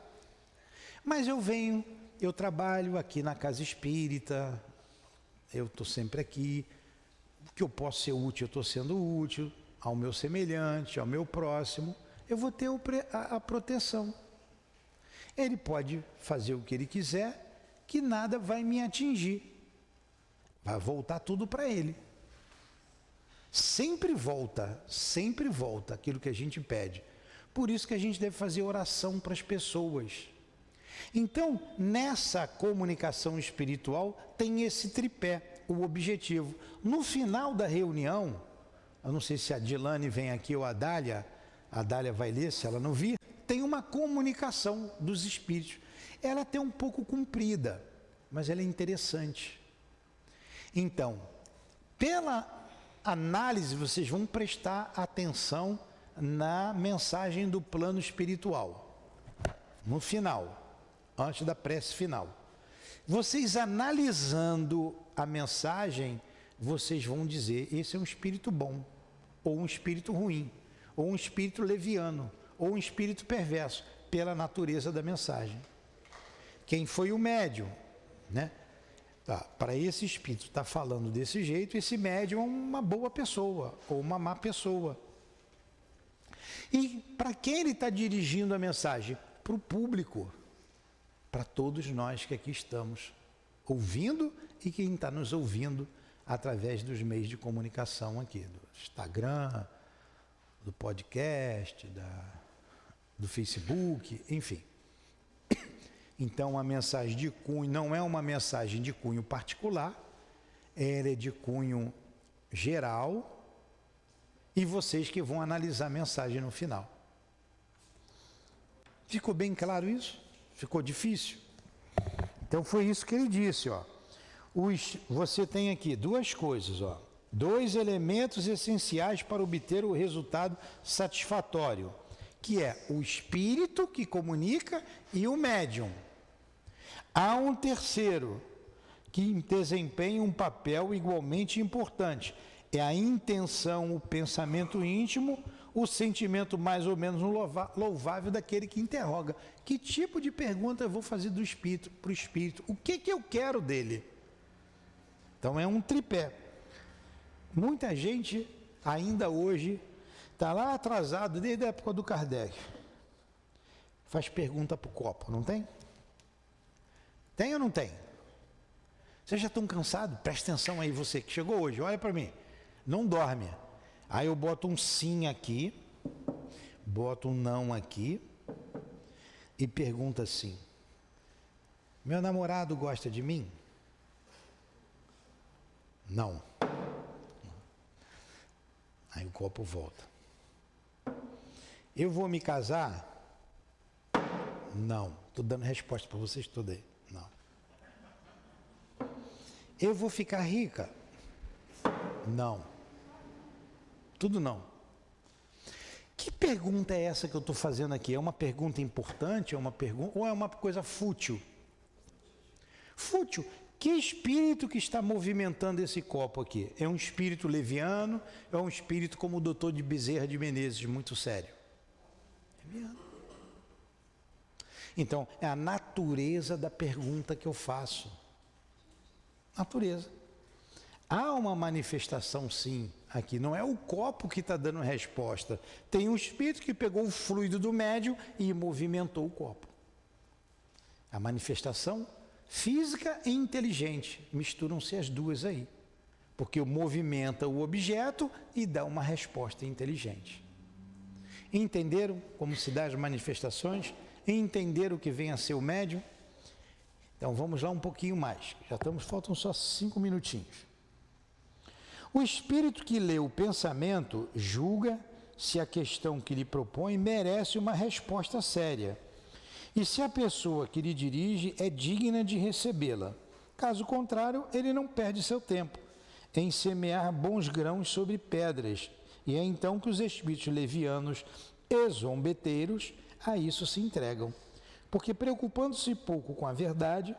Mas eu trabalho aqui na casa espírita, eu estou sempre aqui, que eu posso ser útil, eu estou sendo útil ao meu semelhante, ao meu próximo, eu vou ter a proteção. Ele pode fazer o que ele quiser, que nada vai me atingir. Vai voltar tudo para ele. Sempre volta aquilo que a gente pede. Por isso que a gente deve fazer oração para as pessoas. Então, nessa comunicação espiritual, tem esse tripé, o objetivo. No final da reunião, eu não sei se a Dilane vem aqui ou a Dália vai ler, se ela não vir, tem uma comunicação dos espíritos. Ela é até um pouco comprida, mas ela é interessante. Então, pela análise, vocês vão prestar atenção na mensagem do plano espiritual. No final, antes da prece final. Vocês analisando a mensagem, vocês vão dizer, esse é um espírito bom, ou um espírito ruim, ou um espírito leviano, ou um espírito perverso, pela natureza da mensagem. Quem foi o médium, né? Para esse espírito estar falando desse jeito, esse médium é uma boa pessoa ou uma má pessoa. E para quem ele está dirigindo a mensagem? Para o público, para todos nós que aqui estamos ouvindo e quem está nos ouvindo através dos meios de comunicação aqui, do Instagram, do podcast, do Facebook, enfim. Então, a mensagem de cunho não é uma mensagem de cunho particular, ela é de cunho geral e vocês que vão analisar a mensagem no final. Ficou bem claro isso? Ficou difícil? Então, foi isso que ele disse, ó. Você tem aqui duas coisas, ó. 2 elementos essenciais para obter o resultado satisfatório, que é o espírito que comunica e o médium. Há um terceiro que desempenha um papel igualmente importante. É a intenção, o pensamento íntimo, o sentimento mais ou menos louvável daquele que interroga. Que tipo de pergunta eu vou fazer do espírito para o espírito? O que eu quero dele? Então é um tripé. Muita gente ainda hoje está lá atrasado desde a época do Kardec. Faz pergunta para o copo, não tem? Tem ou não tem? Vocês já estão cansados? Presta atenção aí, você que chegou hoje, olha para mim. Não dorme. Aí eu boto um sim aqui, boto um não aqui e pergunta assim: meu namorado gosta de mim? Não. Aí o copo volta. Eu vou me casar? Não. Estou dando resposta para vocês todos aí. Não. Eu vou ficar rica? Não. Tudo não. Que pergunta é essa que eu estou fazendo aqui? É uma pergunta importante? Ou é uma coisa fútil? Fútil. Que espírito que está movimentando esse copo aqui? É um espírito leviano? É um espírito como o doutor de Bezerra de Menezes, muito sério? Leviano. Então, é a natureza da pergunta que eu faço. Natureza. Há uma manifestação, sim, aqui. Não é o copo que está dando resposta. Tem um espírito que pegou o fluido do médium e movimentou o copo. A manifestação física e inteligente. Misturam-se as duas aí. Porque movimenta o objeto e dá uma resposta inteligente. Entenderam como se dá as manifestações? Entenderam o que vem a ser o médium? Então vamos lá um pouquinho mais. Faltam só 5 minutinhos. O espírito que lê o pensamento julga se a questão que lhe propõe merece uma resposta séria e se a pessoa que lhe dirige é digna de recebê-la. Caso contrário, ele não perde seu tempo em semear bons grãos sobre pedras, e é então que os espíritos levianos e zombeteiros a isso se entregam, porque preocupando-se pouco com a verdade,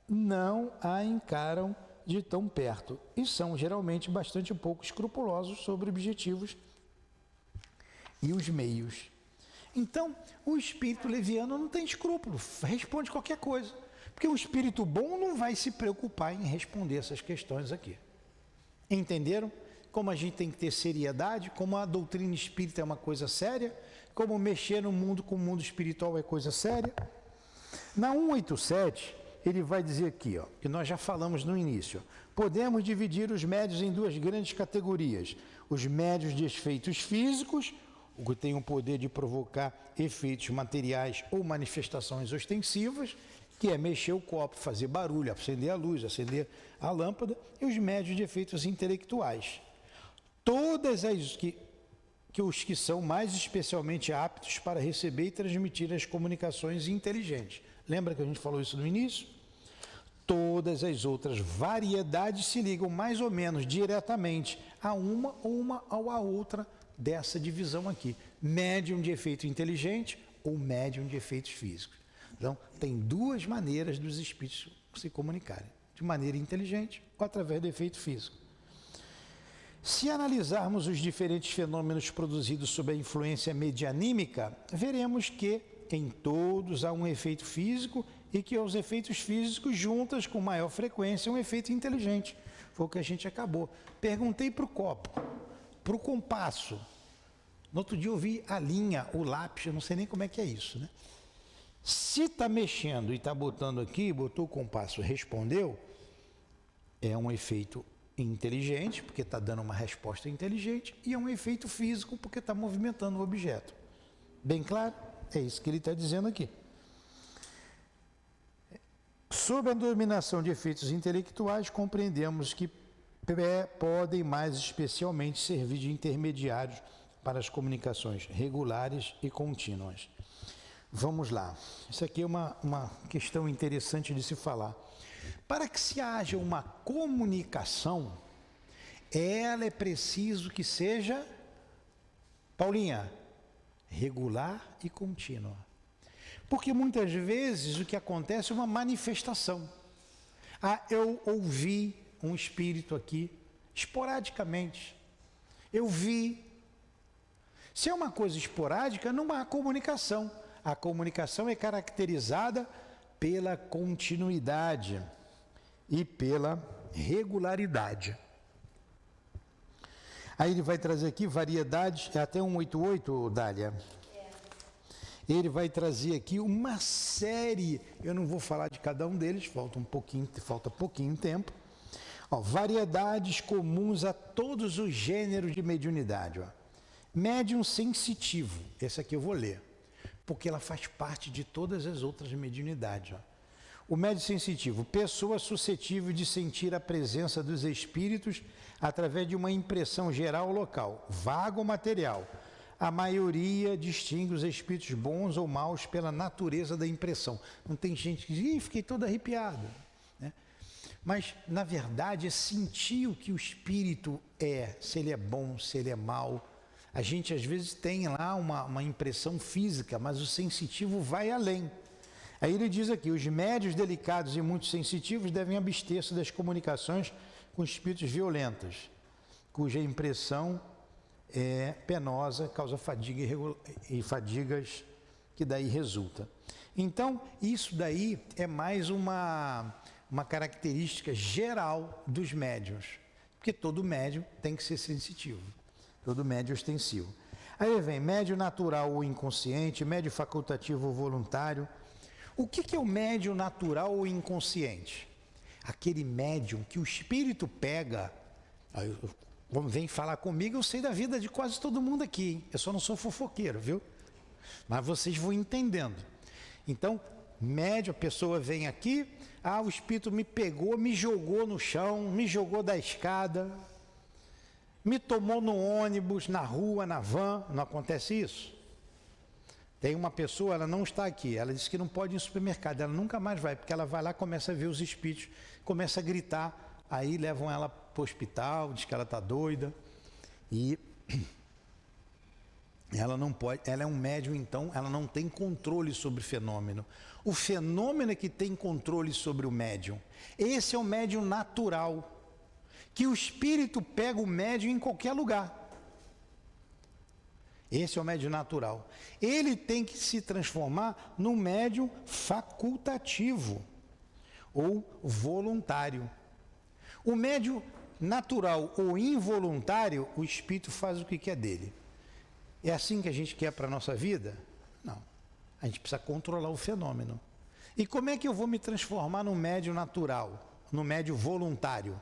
não a encaram de tão perto e são geralmente bastante pouco escrupulosos sobre objetivos e os meios. Então, o espírito leviano não tem escrúpulo, responde qualquer coisa, porque o espírito bom não vai se preocupar em responder essas questões aqui. Entenderam? Como a gente tem que ter seriedade, como a doutrina espírita é uma coisa séria, como mexer no mundo com o mundo espiritual é coisa séria. Na 187, ele vai dizer aqui, ó, que nós já falamos no início, podemos dividir os médios em duas grandes categorias. Os médios de efeitos físicos, o que tem o poder de provocar efeitos materiais ou manifestações ostensivas, que é mexer o copo, fazer barulho, acender a luz, acender a lâmpada, e os médios de efeitos intelectuais. Todas as os que são mais especialmente aptos para receber e transmitir as comunicações inteligentes. Lembra que a gente falou isso no início? Todas as outras variedades se ligam mais ou menos diretamente a uma ou a outra dessa divisão aqui. Médium de efeito inteligente ou médium de efeitos físicos. Então, tem duas maneiras dos espíritos se comunicarem. De maneira inteligente ou através do efeito físico. Se analisarmos os diferentes fenômenos produzidos sob a influência medianímica, veremos que em todos há um efeito físico e que aos efeitos físicos juntas com maior frequência um efeito inteligente. Foi o que a gente acabou. Perguntei para o copo, para o compasso. No outro dia eu vi a linha, o lápis, eu não sei nem como é que é isso, né? Se está mexendo e está botando aqui, botou o compasso, respondeu, é um efeito inteligente, porque está dando uma resposta inteligente, e é um efeito físico, porque está movimentando o objeto. Bem claro? É isso que ele está dizendo aqui. Sob a dominação de efeitos intelectuais, compreendemos que podem mais especialmente servir de intermediários para as comunicações regulares e contínuas. Vamos lá. Isso aqui é uma questão interessante de se falar. Para que se haja uma comunicação, ela é preciso que seja, Paulinha, regular e contínua. Porque muitas vezes o que acontece é uma manifestação. Eu ouvi um espírito aqui, esporadicamente. Eu vi. Se é uma coisa esporádica, não há comunicação. A comunicação é caracterizada pela continuidade e pela regularidade. Aí ele vai trazer aqui variedades, até 188, Dália. Ele vai trazer aqui uma série, eu não vou falar de cada um deles, falta pouquinho tempo. Ó, variedades comuns a todos os gêneros de mediunidade. Ó. Médium sensitivo, esse aqui eu vou ler, porque ela faz parte de todas as outras mediunidades. Ó. O médium sensitivo, pessoa suscetível de sentir a presença dos espíritos através de uma impressão geral local, vaga ou material. A maioria distingue os espíritos bons ou maus pela natureza da impressão. Não tem gente que diz, fiquei todo arrepiado. Né? Mas, na verdade, é sentir o que o espírito é, se ele é bom, se ele é mau. A gente, às vezes, tem lá uma impressão física, mas o sensitivo vai além. Aí ele diz aqui, os médios delicados e muito sensitivos devem abster-se das comunicações com espíritos violentos, cuja impressão é penosa, causa fadiga e fadigas que daí resulta. Então, isso daí é mais uma característica geral dos médiuns, porque todo médium tem que ser sensitivo, todo médium ostensivo. Aí vem médium natural ou inconsciente, médium facultativo ou voluntário. O que é o médium natural ou inconsciente? Aquele médium que o espírito pega, vem falar comigo, eu sei da vida de quase todo mundo aqui, hein? Eu só não sou fofoqueiro, viu? Mas vocês vão entendendo. Então, médium, a pessoa vem aqui, o espírito me pegou, me jogou no chão, me jogou da escada, me tomou no ônibus, na rua, na van, não acontece isso? Tem uma pessoa, ela não está aqui, ela disse que não pode ir no supermercado, ela nunca mais vai, porque ela vai lá, começa a ver os espíritos, começa a gritar, aí levam ela para o hospital, diz que ela está doida, e ela não pode, ela é um médium, então ela não tem controle sobre o fenômeno. O fenômeno é que tem controle sobre o médium. Esse é o médium natural, que o espírito pega o médium em qualquer lugar. Esse é o médium natural. Ele tem que se transformar num médium facultativo ou voluntário. O médium natural ou involuntário, o espírito faz o que quer dele. É assim que a gente quer para a nossa vida? Não. A gente precisa controlar o fenômeno. E como é que eu vou me transformar no médium natural, no médium voluntário?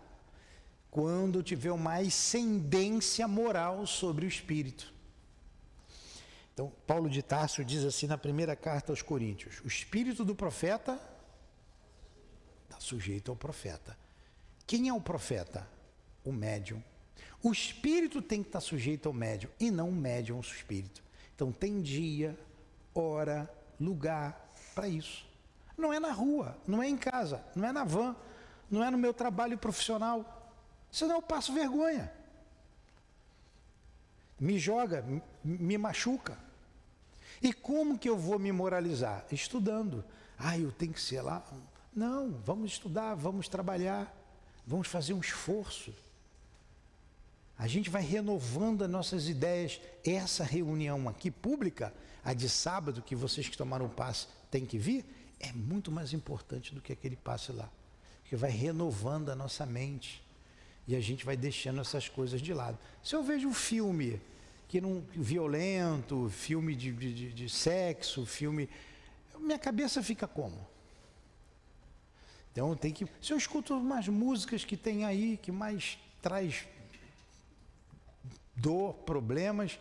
Quando eu tiver uma ascendência moral sobre o espírito. Então, Paulo de Tarso diz assim na primeira carta aos Coríntios: o espírito do profeta está sujeito ao profeta. Quem é o profeta? O médium. O espírito tem que estar sujeito ao médium e não o médium ao espírito. Então tem dia, hora, lugar para isso. Não é na rua, não é em casa, não é na van, não é no meu trabalho profissional. Senão eu passo vergonha. Me joga, me machuca. E como que eu vou me moralizar? Estudando. Eu tenho que ser lá. Não, vamos estudar, vamos trabalhar, vamos fazer um esforço. A gente vai renovando as nossas ideias. Essa reunião aqui pública, a de sábado, que vocês que tomaram o passe têm que vir, é muito mais importante do que aquele passe lá. Porque vai renovando a nossa mente. E a gente vai deixando essas coisas de lado. Se eu vejo um filme que não, violento, filme de sexo, filme... Minha cabeça fica como? Então tem que... Se eu escuto umas músicas que tem aí, que mais traz dor, problemas,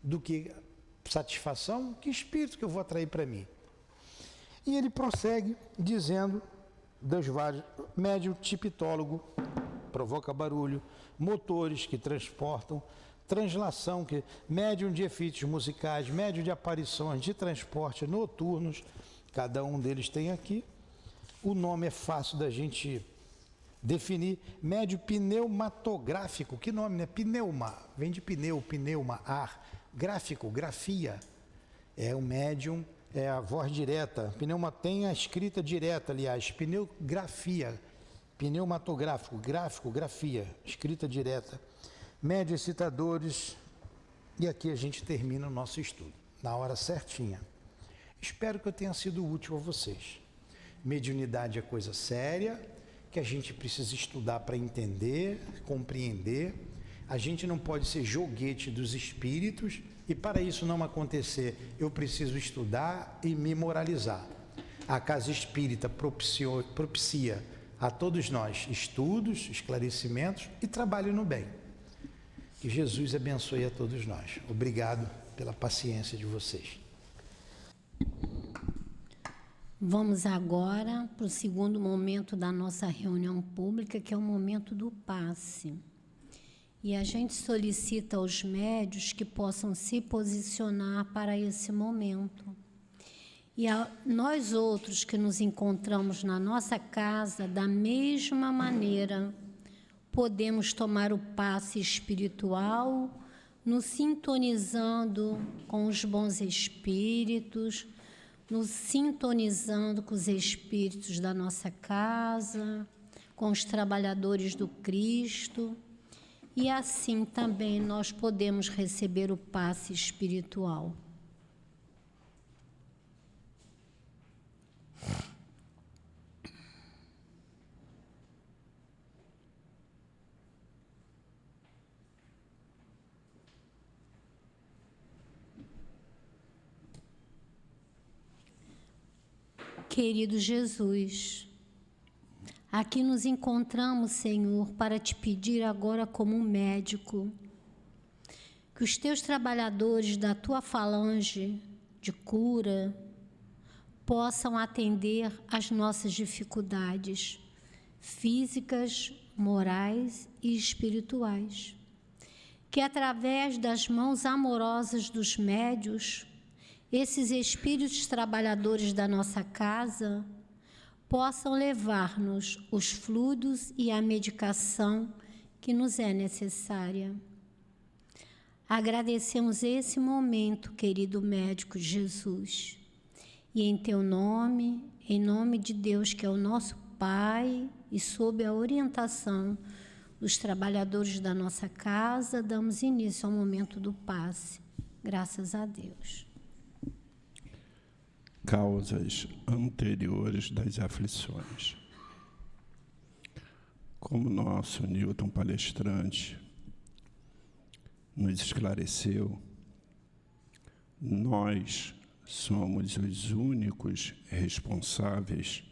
do que satisfação, que espírito que eu vou atrair para mim? E ele prossegue dizendo, dos vários, médium tipitólogo, provoca barulho, motores que transportam, translação, médium de efeitos musicais, médium de aparições, de transporte noturnos, cada um deles tem aqui. O nome é fácil da gente definir. Médium pneumatográfico, que nome, né? Pneuma, vem de pneu, pneuma, ar. Gráfico, grafia, é o médium, é a voz direta. Pneuma tem a escrita direta, aliás, pneografia, pneumatográfico, gráfico, grafia, escrita direta. Médium excitadores, e aqui a gente termina o nosso estudo, na hora certinha. Espero que eu tenha sido útil a vocês. Mediunidade é coisa séria, que a gente precisa estudar para entender, compreender. A gente não pode ser joguete dos espíritos, e para isso não acontecer, eu preciso estudar e me moralizar. A Casa Espírita propicia a todos nós estudos, esclarecimentos e trabalho no bem. Que Jesus abençoe a todos nós. Obrigado pela paciência de vocês. Vamos agora para o segundo momento da nossa reunião pública, que é o momento do passe. E a gente solicita aos médiuns que possam se posicionar para esse momento. E nós outros que nos encontramos na nossa casa, da mesma maneira, podemos tomar o passe espiritual, nos sintonizando com os bons espíritos, nos sintonizando com os espíritos da nossa casa, com os trabalhadores do Cristo, e assim também nós podemos receber o passe espiritual. Querido Jesus, aqui nos encontramos, Senhor, para te pedir agora como um médico, que os teus trabalhadores da tua falange de cura possam atender às nossas dificuldades físicas, morais e espirituais. Que através das mãos amorosas dos médios, esses espíritos trabalhadores da nossa casa possam levar-nos os fluidos e a medicação que nos é necessária. Agradecemos esse momento, querido médico Jesus, e em teu nome, em nome de Deus, que é o nosso Pai, e sob a orientação dos trabalhadores da nossa casa, damos início ao momento do passe. Graças a Deus. Causas anteriores das aflições. Como nosso Newton palestrante nos esclareceu, nós somos os únicos responsáveis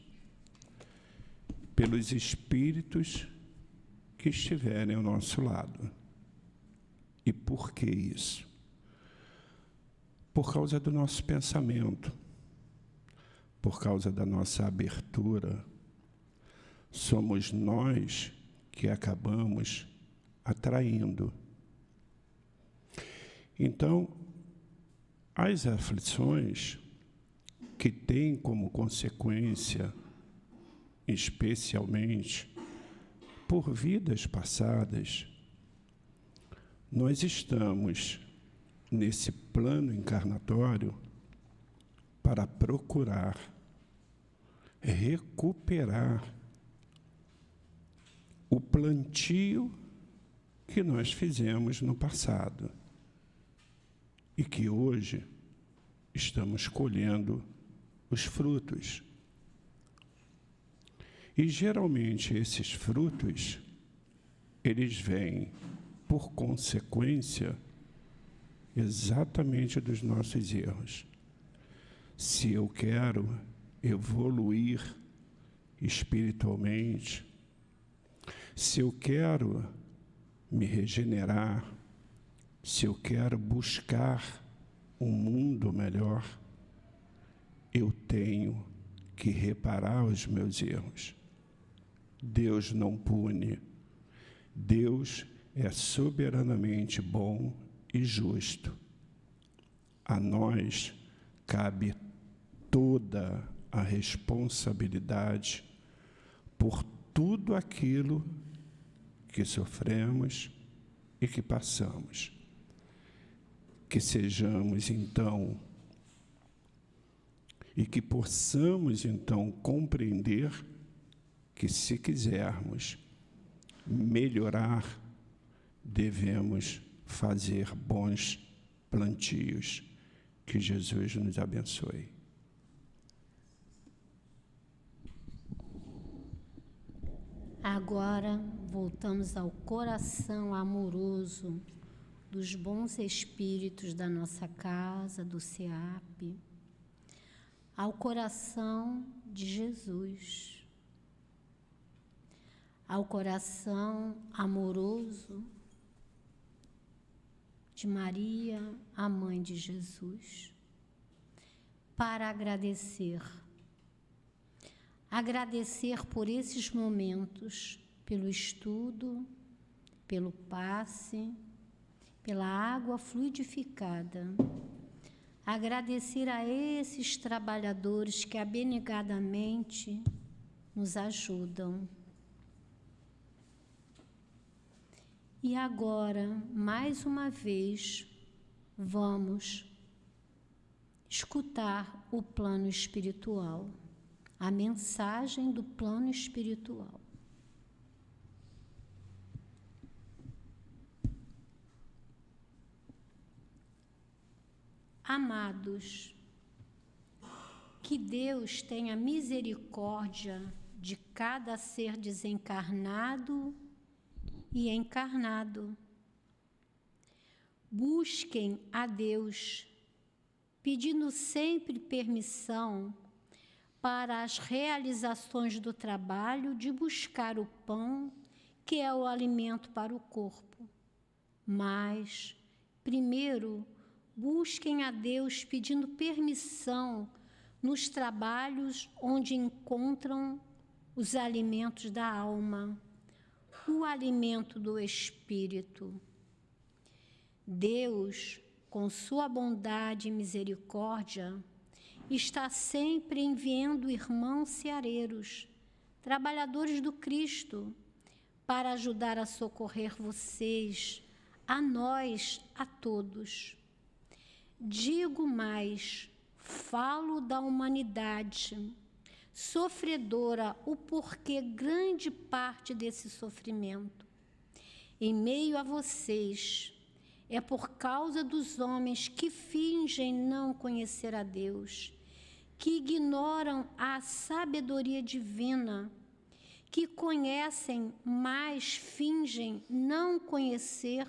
pelos espíritos que estiverem ao nosso lado. E por que isso? Por causa do nosso pensamento, por causa da nossa abertura. Somos nós que acabamos atraindo. Então, as aflições que têm como consequência, especialmente por vidas passadas, nós estamos nesse plano encarnatório para procurar recuperar o plantio que nós fizemos no passado e que hoje estamos colhendo os frutos. E geralmente esses frutos, eles vêm por consequência exatamente dos nossos erros. Se eu quero evoluir espiritualmente, se eu quero me regenerar, se eu quero buscar um mundo melhor, eu tenho que reparar os meus erros. Deus não pune. Deus é soberanamente bom e justo. A nós cabe toda a responsabilidade por tudo aquilo que sofremos e que passamos. Que sejamos, então, e que possamos, então, compreender que, se quisermos melhorar, devemos fazer bons plantios. Que Jesus nos abençoe. Agora, voltamos ao coração amoroso dos bons espíritos da nossa casa, do SEAP, ao coração de Jesus, ao coração amoroso de Maria, a mãe de Jesus, para agradecer por esses momentos, pelo estudo, pelo passe, pela água fluidificada. Agradecer a esses trabalhadores que abnegadamente nos ajudam. E agora, mais uma vez, vamos escutar o plano espiritual, a mensagem do plano espiritual. Amados, que Deus tenha misericórdia de cada ser desencarnado e encarnado. Busquem a Deus, pedindo sempre permissão para as realizações do trabalho de buscar o pão, que é o alimento para o corpo. Mas, primeiro, busquem a Deus pedindo permissão nos trabalhos onde encontram os alimentos da alma, o alimento do espírito. Deus, com sua bondade e misericórdia, está sempre enviando irmãos ceareiros, trabalhadores do Cristo, para ajudar a socorrer vocês, a nós, a todos. Digo mais, falo da humanidade, sofredora, o porquê grande parte desse sofrimento. Em meio a vocês, é por causa dos homens que fingem não conhecer a Deus, que ignoram a sabedoria divina, que conhecem, mas fingem não conhecer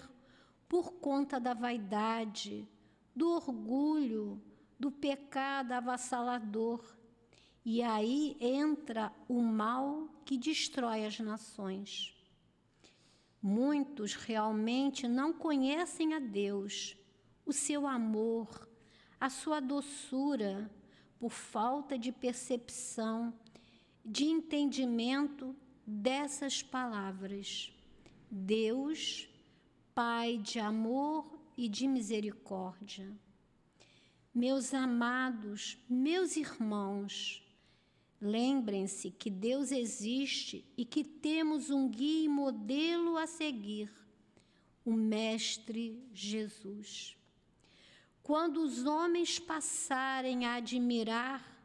por conta da vaidade, do orgulho, do pecado avassalador. E aí entra o mal que destrói as nações. Muitos realmente não conhecem a Deus, o seu amor, a sua doçura, por falta de percepção, de entendimento dessas palavras. Deus, Pai de amor e de misericórdia. Meus amados, meus irmãos, lembrem-se que Deus existe e que temos um guia e modelo a seguir, o Mestre Jesus. Quando os homens passarem a admirar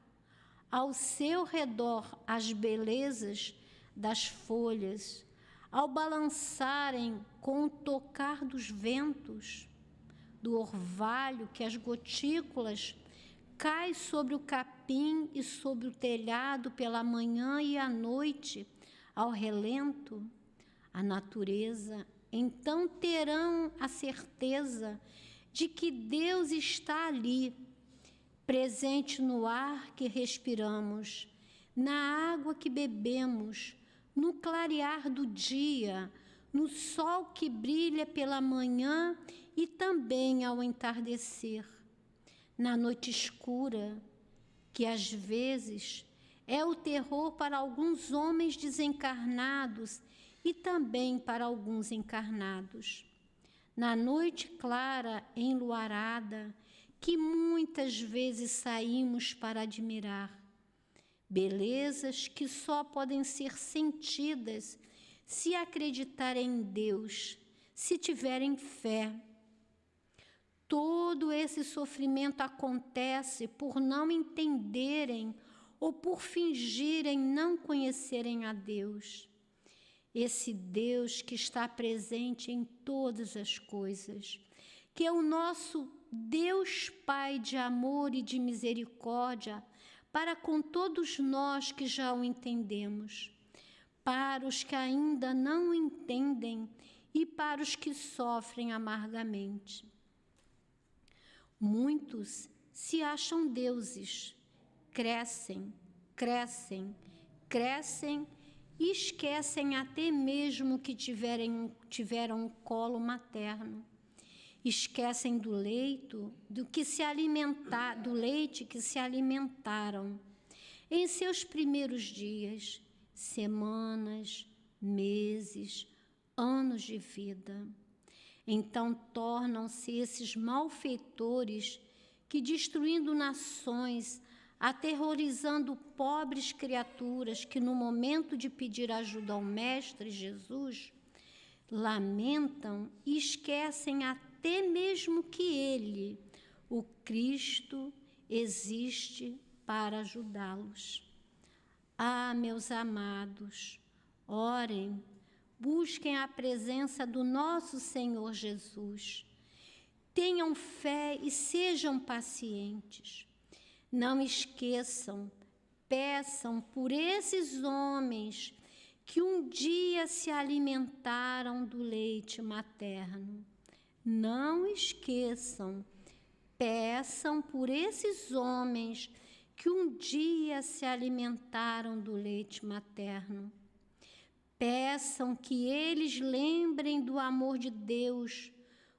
ao seu redor as belezas das folhas, ao balançarem com o tocar dos ventos, do orvalho que as gotículas cai sobre o capim e sobre o telhado pela manhã e à noite, ao relento, a natureza, então terão a certeza de que Deus está ali, presente no ar que respiramos, na água que bebemos, no clarear do dia, no sol que brilha pela manhã e também ao entardecer, na noite escura, que às vezes é o terror para alguns homens desencarnados e também para alguns encarnados. Na noite clara, enluarada, que muitas vezes saímos para admirar, belezas que só podem ser sentidas se acreditarem em Deus, se tiverem fé. Todo esse sofrimento acontece por não entenderem ou por fingirem não conhecerem a Deus. Esse Deus que está presente em todas as coisas, que é o nosso Deus Pai de amor e de misericórdia, para com todos nós que já o entendemos, para os que ainda não o entendem e para os que sofrem amargamente. Muitos se acham deuses, crescem e esquecem até mesmo que tiveram um colo materno. Esquecem do leite que se alimentaram em seus primeiros dias, semanas, meses, anos de vida. Então tornam-se esses malfeitores que, destruindo nações, aterrorizando pobres criaturas que, no momento de pedir ajuda ao Mestre Jesus, lamentam e esquecem até mesmo que Ele, o Cristo, existe para ajudá-los. Ah, meus amados, orem, busquem a presença do nosso Senhor Jesus. Tenham fé e sejam pacientes. Não esqueçam, peçam por esses homens que um dia se alimentaram do leite materno. Não esqueçam, peçam por esses homens que um dia se alimentaram do leite materno. Peçam que eles lembrem do amor de Deus,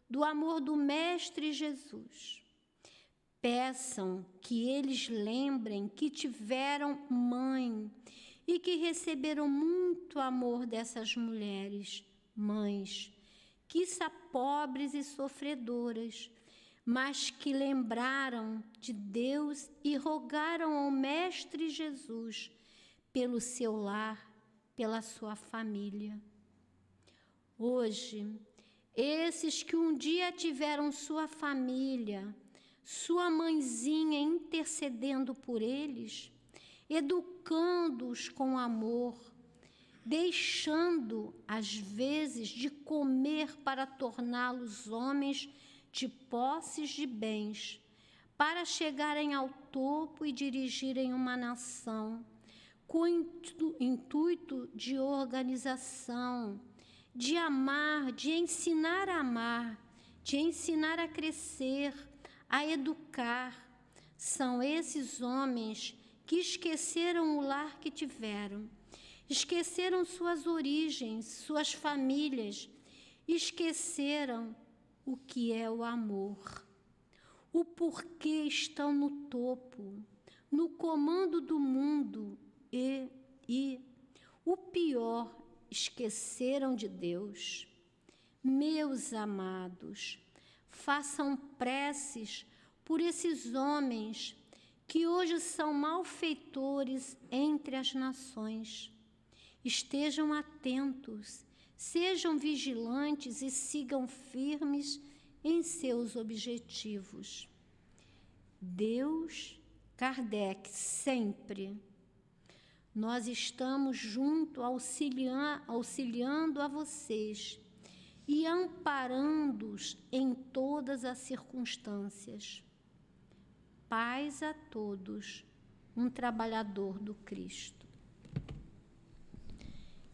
do amor do Mestre Jesus. Peçam que eles lembrem que tiveram mãe e que receberam muito amor dessas mulheres, mães, quiçá pobres e sofredoras, mas que lembraram de Deus e rogaram ao Mestre Jesus pelo seu lar, pela sua família. Hoje, esses que um dia tiveram sua família, sua mãezinha intercedendo por eles, educando-os com amor, deixando, às vezes, de comer para torná-los homens de posses de bens, para chegarem ao topo e dirigirem uma nação, com o intuito de organização, de amar, de ensinar a amar, de ensinar a crescer, a educar, São esses homens que esqueceram o lar que tiveram, esqueceram suas origens, suas famílias, esqueceram o que é o amor, o porquê estão no topo, no comando do mundo e o pior, esqueceram de Deus. Meus amados, façam preces por esses homens que hoje são malfeitores entre as nações. Estejam atentos, sejam vigilantes e sigam firmes em seus objetivos. Deus, Kardec, sempre. Nós estamos junto, auxiliando a vocês e amparando-os em todas as circunstâncias. Paz a todos, um trabalhador do Cristo.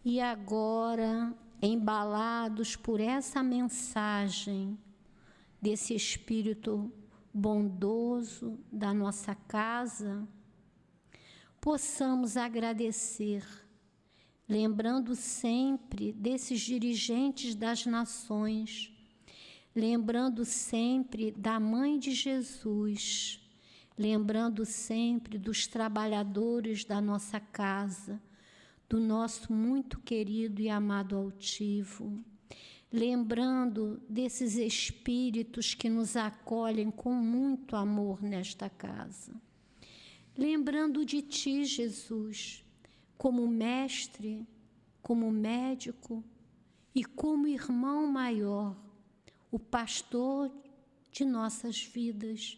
E agora, embalados por essa mensagem desse Espírito bondoso da nossa casa, possamos agradecer, lembrando sempre desses dirigentes das nações, lembrando sempre da Mãe de Jesus, lembrando sempre dos trabalhadores da nossa casa, do nosso muito querido e amado altivo, lembrando desses espíritos que nos acolhem com muito amor nesta casa, lembrando de Ti, Jesus, como mestre, como médico e como irmão maior, o pastor de nossas vidas,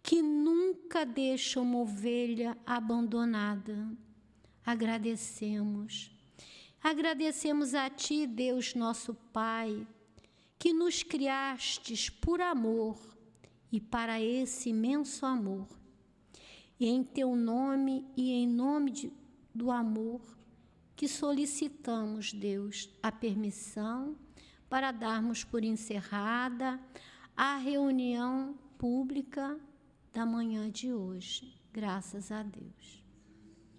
que nunca deixa uma ovelha abandonada. Agradecemos. Agradecemos a Ti, Deus nosso Pai, que nos criastes por amor e para esse imenso amor. E em Teu nome e em nome do amor que solicitamos, Deus, a permissão para darmos por encerrada a reunião pública da manhã de hoje. Graças a Deus.